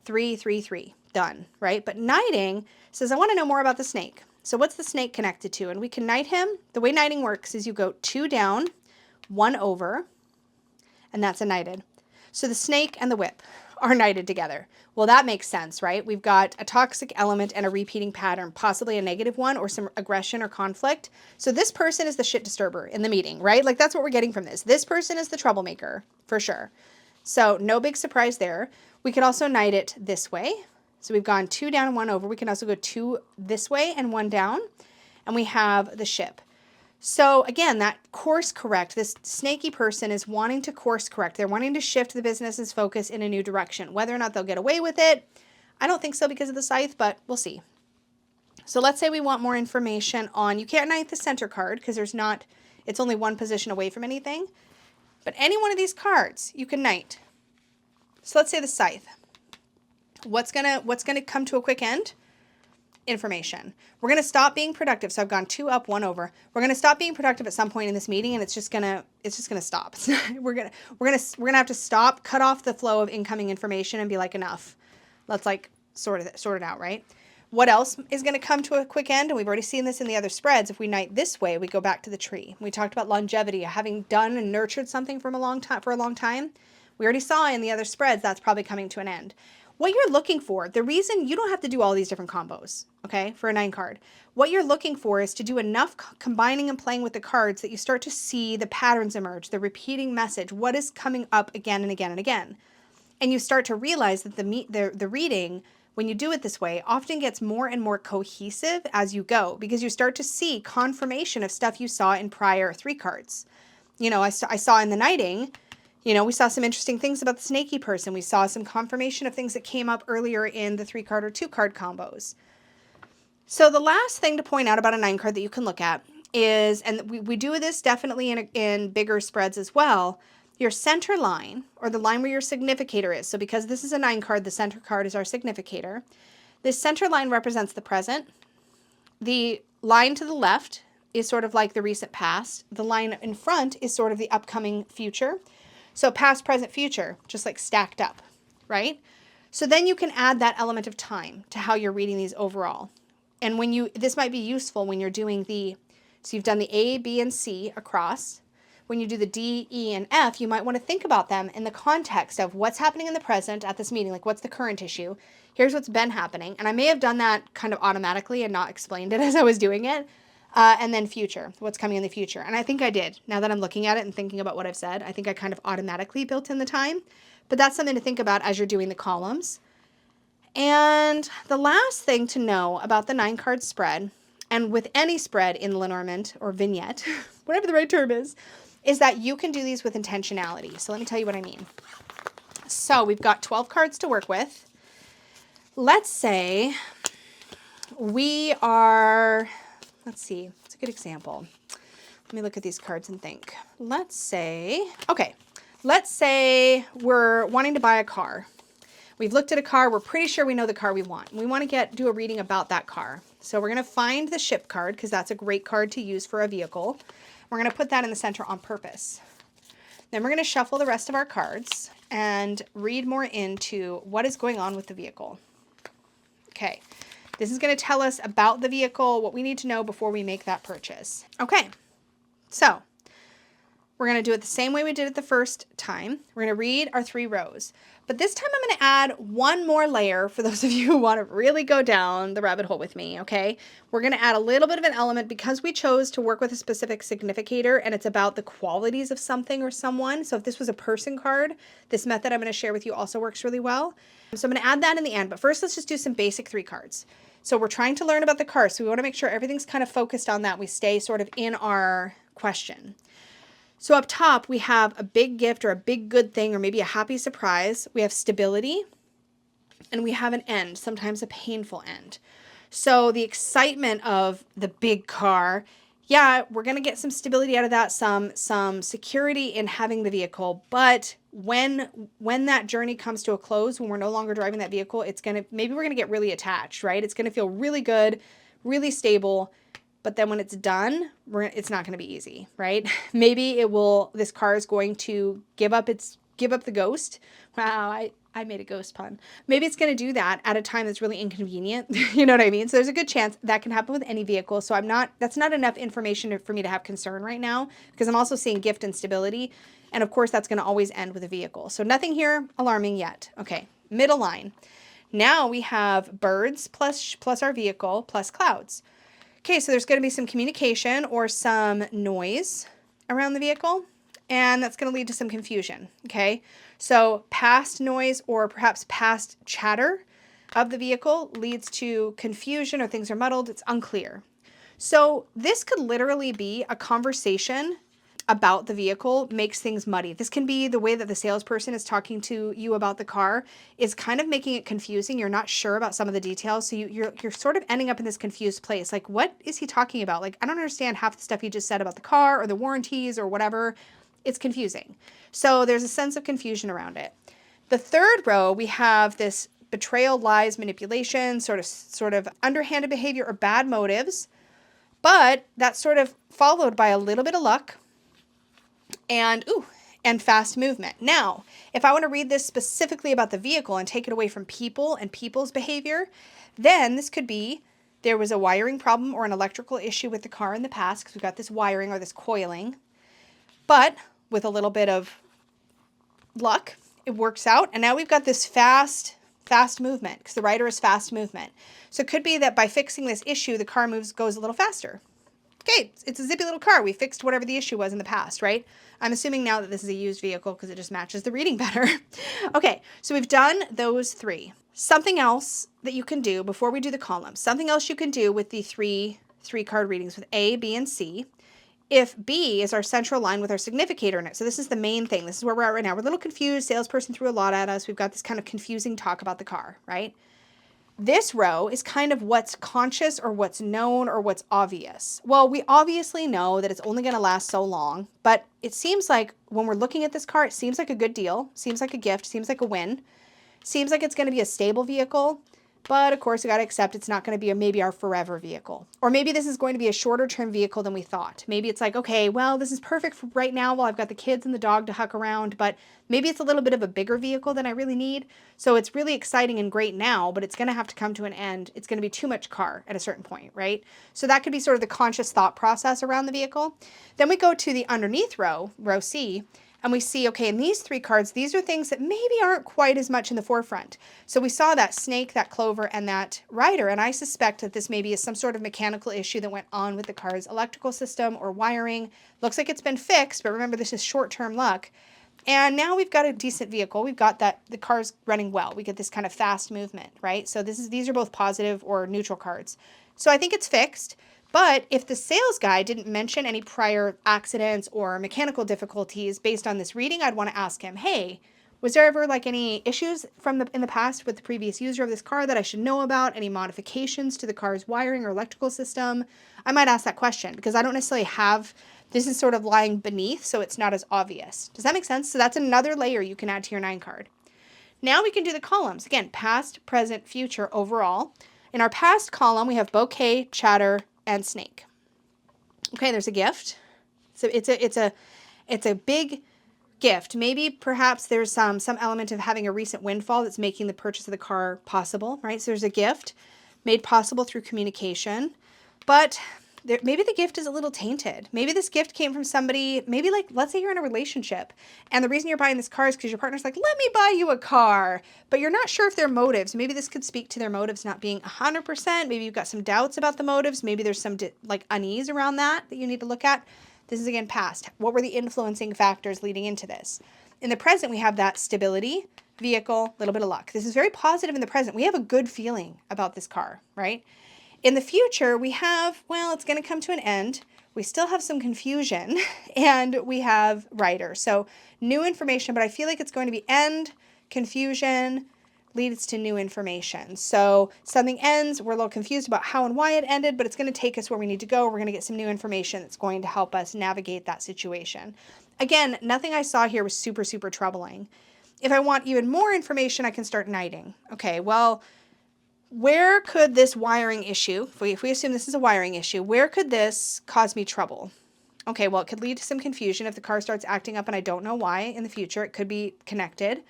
3, 3, 3, done, right? But knighting says, I want to know more about the snake. So what's the snake connected to? And we can knight him. The way knighting works is you go 2 down, 1 over, and that's a knighted. So the snake and the whip are knighted together. Well, that makes sense, right? We've got a toxic element and a repeating pattern, possibly a negative one or some aggression or conflict. So this person is the shit disturber in the meeting, right? Like that's what we're getting from this. This person is the troublemaker for sure. So no big surprise there. We could also knight it this way. So we've gone 2 down and 1 over. We can also go 2 this way and 1 down. And we have the ship. So again, that course correct, this snaky person is wanting to course correct. They're wanting to shift the business's focus in a new direction. Whether or not they'll get away with it, I don't think so because of the scythe, but we'll see. So let's say we want more information on, you can't knight the center card because it's only one position away from anything. But any one of these cards you can knight. So let's say the scythe. What's gonna come to a quick end? Information. We're gonna stop being productive. So I've gone 2 up, 1 over. We're gonna stop being productive at some point in this meeting, and it's just gonna stop. we're gonna have to stop, cut off the flow of incoming information, and be like, enough. Let's like sort it out, right? What else is gonna come to a quick end? And we've already seen this in the other spreads. If we knight this way, we go back to the tree. We talked about longevity, having done and nurtured something for a long time. We already saw in the other spreads that's probably coming to an end. What you're looking for, the reason you don't have to do all these different combos, okay, for a 9 card. What you're looking for is to do enough combining and playing with the cards that you start to see the patterns emerge, the repeating message, what is coming up again and again and again. And you start to realize that the reading, when you do it this way, often gets more and more cohesive as you go because you start to see confirmation of stuff you saw in prior 3 cards. You know, I saw in the knighting, you know, we saw some interesting things about the snaky person. We saw some confirmation of things that came up earlier in the 3 card or 2 card combos. So the last thing to point out about a 9 card that you can look at is, and we do this definitely in bigger spreads as well, your center line, or the line where your significator is. So because this is a 9 card, the center card is our significator. This center line represents the present. The line to the left is sort of like the recent past. The line in front is sort of the upcoming future. So past, present, future, just like stacked up, right? So then you can add that element of time to how you're reading these overall. And this might be useful when you're doing so you've done the A, B, and C across. When you do the D, E, and F, you might want to think about them in the context of what's happening in the present at this meeting, like what's the current issue. Here's what's been happening. And I may have done that kind of automatically and not explained it as I was doing it. And then future, what's coming in the future. And I think I did. Now that I'm looking at it and thinking about what I've said, I think I kind of automatically built in the time. But that's something to think about as you're doing the columns. And the last thing to know about the 9-card spread, and with any spread in Lenormand or vignette, whatever the right term is that you can do these with intentionality. So let me tell you what I mean. So we've got 12 cards to work with. Let's say we are, let's see, it's a good example. Let me look at these cards and think. Let's say we're wanting to buy a car. We've looked at a car. We're pretty sure we know the car we want. We want to do a reading about that car. So we're going to find the ship card because that's a great card to use for a vehicle. We're going to put that in the center on purpose. Then we're going to shuffle the rest of our cards and read more into what is going on with the vehicle. Okay, this is going to tell us about the vehicle, what we need to know before we make that purchase. Okay, so we're going to do it the same way we did it the first time. We're going to read our 3 rows. But this time I'm going to add one more layer for those of you who want to really go down the rabbit hole with me, okay? We're going to add a little bit of an element because we chose to work with a specific significator and it's about the qualities of something or someone. So if this was a person card, this method I'm going to share with you also works really well. So I'm going to add that in the end. But first, let's just do some basic 3 cards. So we're trying to learn about the car. So we want to make sure everything's kind of focused on that. We stay sort of in our question. So up top, we have a big gift or a big good thing or maybe a happy surprise. We have stability and we have an end, sometimes a painful end. So the excitement of the big car, yeah, we're going to get some stability out of that, some security in having the vehicle. But when that journey comes to a close, when we're no longer driving that vehicle, maybe we're going to get really attached, right? It's going to feel really good, really stable. But then when it's done, it's not going to be easy, right? Maybe this car is going to give up the ghost. Wow, I made a ghost pun. Maybe it's going to do that at a time that's really inconvenient. You know what I mean? So there's a good chance that can happen with any vehicle. So that's not enough information for me to have concern right now because I'm also seeing gift and stability. And of course, that's going to always end with a vehicle. So nothing here alarming yet. Okay, middle line. Now we have birds plus our vehicle plus clouds. Okay, so there's going to be some communication or some noise around the vehicle, and that's going to lead to some confusion, okay? So past noise or perhaps past chatter of the vehicle leads to confusion or things are muddled. It's unclear. So this could literally be a conversation about the vehicle makes things muddy. This can be the way that the salesperson is talking to you about the car is kind of making it confusing. You're not sure about some of the details. So you're sort of ending up in this confused place. Like, what is he talking about? Like, I don't understand half the stuff he just said about the car or the warranties or whatever. It's confusing. So there's a sense of confusion around it. The third row, we have this betrayal, lies, manipulation, sort of underhanded behavior or bad motives, but that's sort of followed by a little bit of luck and fast movement. Now, if I want to read this specifically about the vehicle and take it away from people and people's behavior, then this could be there was a wiring problem or an electrical issue with the car in the past because we've got this wiring or this coiling, but with a little bit of luck, it works out. And now we've got this fast movement because the writer is fast movement. So it could be that by fixing this issue, the car goes a little faster. Okay, it's a zippy little car. We fixed whatever the issue was in the past, right? I'm assuming now that this is a used vehicle because it just matches the reading better. Okay, so we've done those 3. Something else that you can do before we do the columns, something else you can do with the three card readings with A, B, and C. If B is our central line with our significator in it, so this is the main thing. This is where we're at right now. We're a little confused. Salesperson threw a lot at us. We've got this kind of confusing talk about the car, right? This row is kind of what's conscious or what's known or what's obvious. Well, we obviously know that it's only going to last so long, but it seems like when we're looking at this car, it seems like a good deal, seems like a gift, seems like a win, seems like it's going to be a stable vehicle, But of course, we got to accept it's not going to be maybe our forever vehicle. Or maybe this is going to be a shorter term vehicle than we thought. Maybe it's like, okay, well, this is perfect for right now while I've got the kids and the dog to huck around, but maybe it's a little bit of a bigger vehicle than I really need. So it's really exciting and great now, but it's going to have to come to an end. It's going to be too much car at a certain point, right? So that could be sort of the conscious thought process around the vehicle. Then we go to the underneath row, row C, and we see, okay, in these 3 cards, these are things that maybe aren't quite as much in the forefront. So we saw that snake, that clover, and that rider, and I suspect that this maybe is some sort of mechanical issue that went on with the car's electrical system or wiring. Looks like it's been fixed, but remember, this is short-term luck. And now we've got a decent vehicle. We've got that the car's running well. We get this kind of fast movement, right? So these are both positive or neutral cards. So I think it's fixed. But if the sales guy didn't mention any prior accidents or mechanical difficulties based on this reading, I'd want to ask him, hey, was there ever like any issues in the past with the previous user of this car that I should know about? Any modifications to the car's wiring or electrical system? I might ask that question because I don't necessarily have, this is sort of lying beneath, so it's not as obvious. Does that make sense? So that's another layer you can add to your 9 card. Now we can do the columns. Again, past, present, future, overall. In our past column, we have bouquet, chatter, and snake. Okay, there's a gift. So it's a big gift. Maybe perhaps there's some element of having a recent windfall that's making the purchase of the car possible, right? So there's a gift made possible through communication, but maybe the gift is a little tainted. Maybe this gift came from somebody, maybe like, let's say you're in a relationship and the reason you're buying this car is because your partner's like, let me buy you a car, but you're not sure if their motives, maybe this could speak to their motives not being 100%. Maybe you've got some doubts about the motives. Maybe there's some like unease around that you need to look at. This is again past. What were the influencing factors leading into this? In the present, we have that stability, vehicle, a little bit of luck. This is very positive in the present. We have a good feeling about this car, right? In the future, we have, well, it's going to come to an end. We still have some confusion and we have rider. So new information, but I feel like it's going to be end, confusion, leads to new information. So something ends, we're a little confused about how and why it ended, but it's going to take us where we need to go. We're going to get some new information that's going to help us navigate that situation. Again, nothing I saw here was super, super troubling. If I want even more information, I can start knighting. Okay, well, where could this wiring issue, if we assume this is a wiring issue, where could this cause me trouble? Okay, well, it could lead to some confusion if the car starts acting up and I don't know why in the future. It could be connected,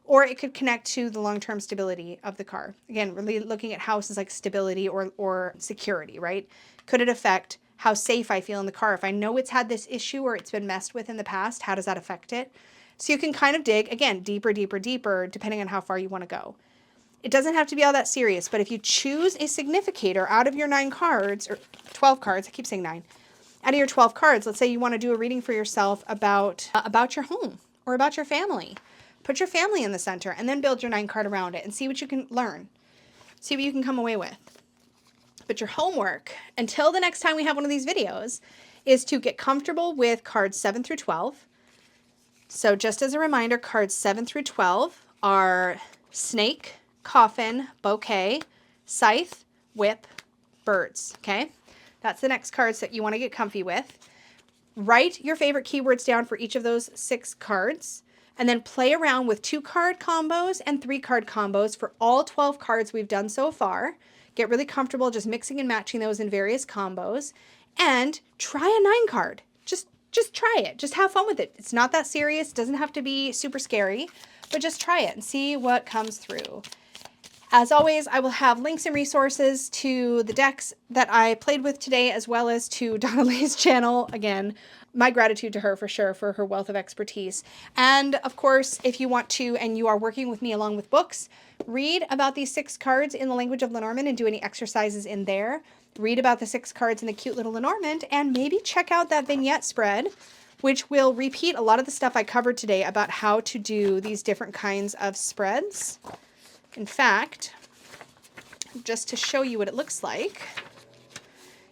or it could connect to the long-term stability of the car. Again, really looking at houses like stability or security, right? Could it affect how safe I feel in the car? If I know it's had this issue or it's been messed with in the past, how does that affect it? So you can kind of dig, again, deeper, deeper, deeper, depending on how far you want to go. It doesn't have to be all that serious, but if you choose a significator out of your 9 cards, or 12 cards, I keep saying 9, out of your 12 cards, let's say you want to do a reading for yourself about your home or about your family. Put your family in the center and then build your 9 card around it and see what you can learn. See what you can come away with. But your homework, until the next time we have one of these videos, is to get comfortable with cards 7 through 12. So just as a reminder, cards 7 through 12 are snake, coffin, bouquet, scythe, whip, birds, okay? That's the next cards that you want to get comfy with. Write your favorite keywords down for each of those 6 cards, and then play around with 2-card combos and 3-card combos for all 12 cards we've done so far. Get really comfortable just mixing and matching those in various combos, and try a 9-card. Just try it. Just have fun with it. It's not that serious. It doesn't have to be super scary, but just try it and see what comes through. As always, I will have links and resources to the decks that I played with today, as well as to DonnaLeigh's channel. Again, my gratitude to her for sure for her wealth of expertise. And of course, if you want to, and you are working with me along with books, read about these 6 cards in the language of Lenormand and do any exercises in there. Read about the 6 cards in the cute little Lenormand, and maybe check out that vignette spread, which will repeat a lot of the stuff I covered today about how to do these different kinds of spreads. In fact, just to show you what it looks like,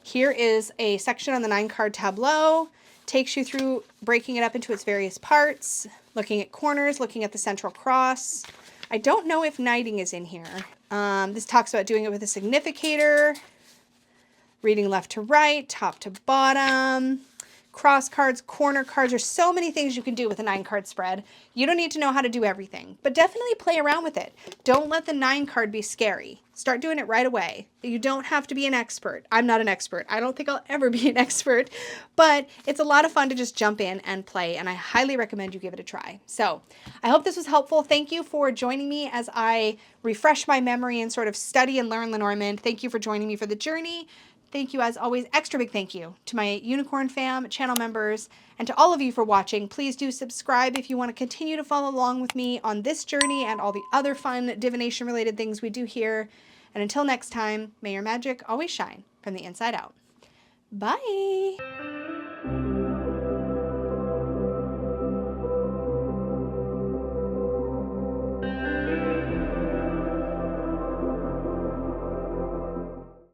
here is a section on the 9-card tableau. Takes you through breaking it up into its various parts, looking at corners, looking at the central cross. I don't know if knighting is in here. This talks about doing it with a significator, reading left to right, top to bottom, cross cards, corner cards. There's so many things you can do with a 9-card spread. You don't need to know how to do everything, but definitely play around with it. Don't let the 9 card be scary. Start doing it right away. You don't have to be an expert. I'm not an expert. I don't think I'll ever be an expert, but it's a lot of fun to just jump in and play, and I highly recommend you give it a try. So I hope this was helpful. Thank you for joining me as I refresh my memory and sort of study and learn Lenormand. Thank you for joining me for the journey. Thank you, as always, extra big thank you to my Unicorn fam, channel members, and to all of you for watching. Please do subscribe if you want to continue to follow along with me on this journey and all the other fun divination-related things we do here. And until next time, may your magic always shine from the inside out. Bye!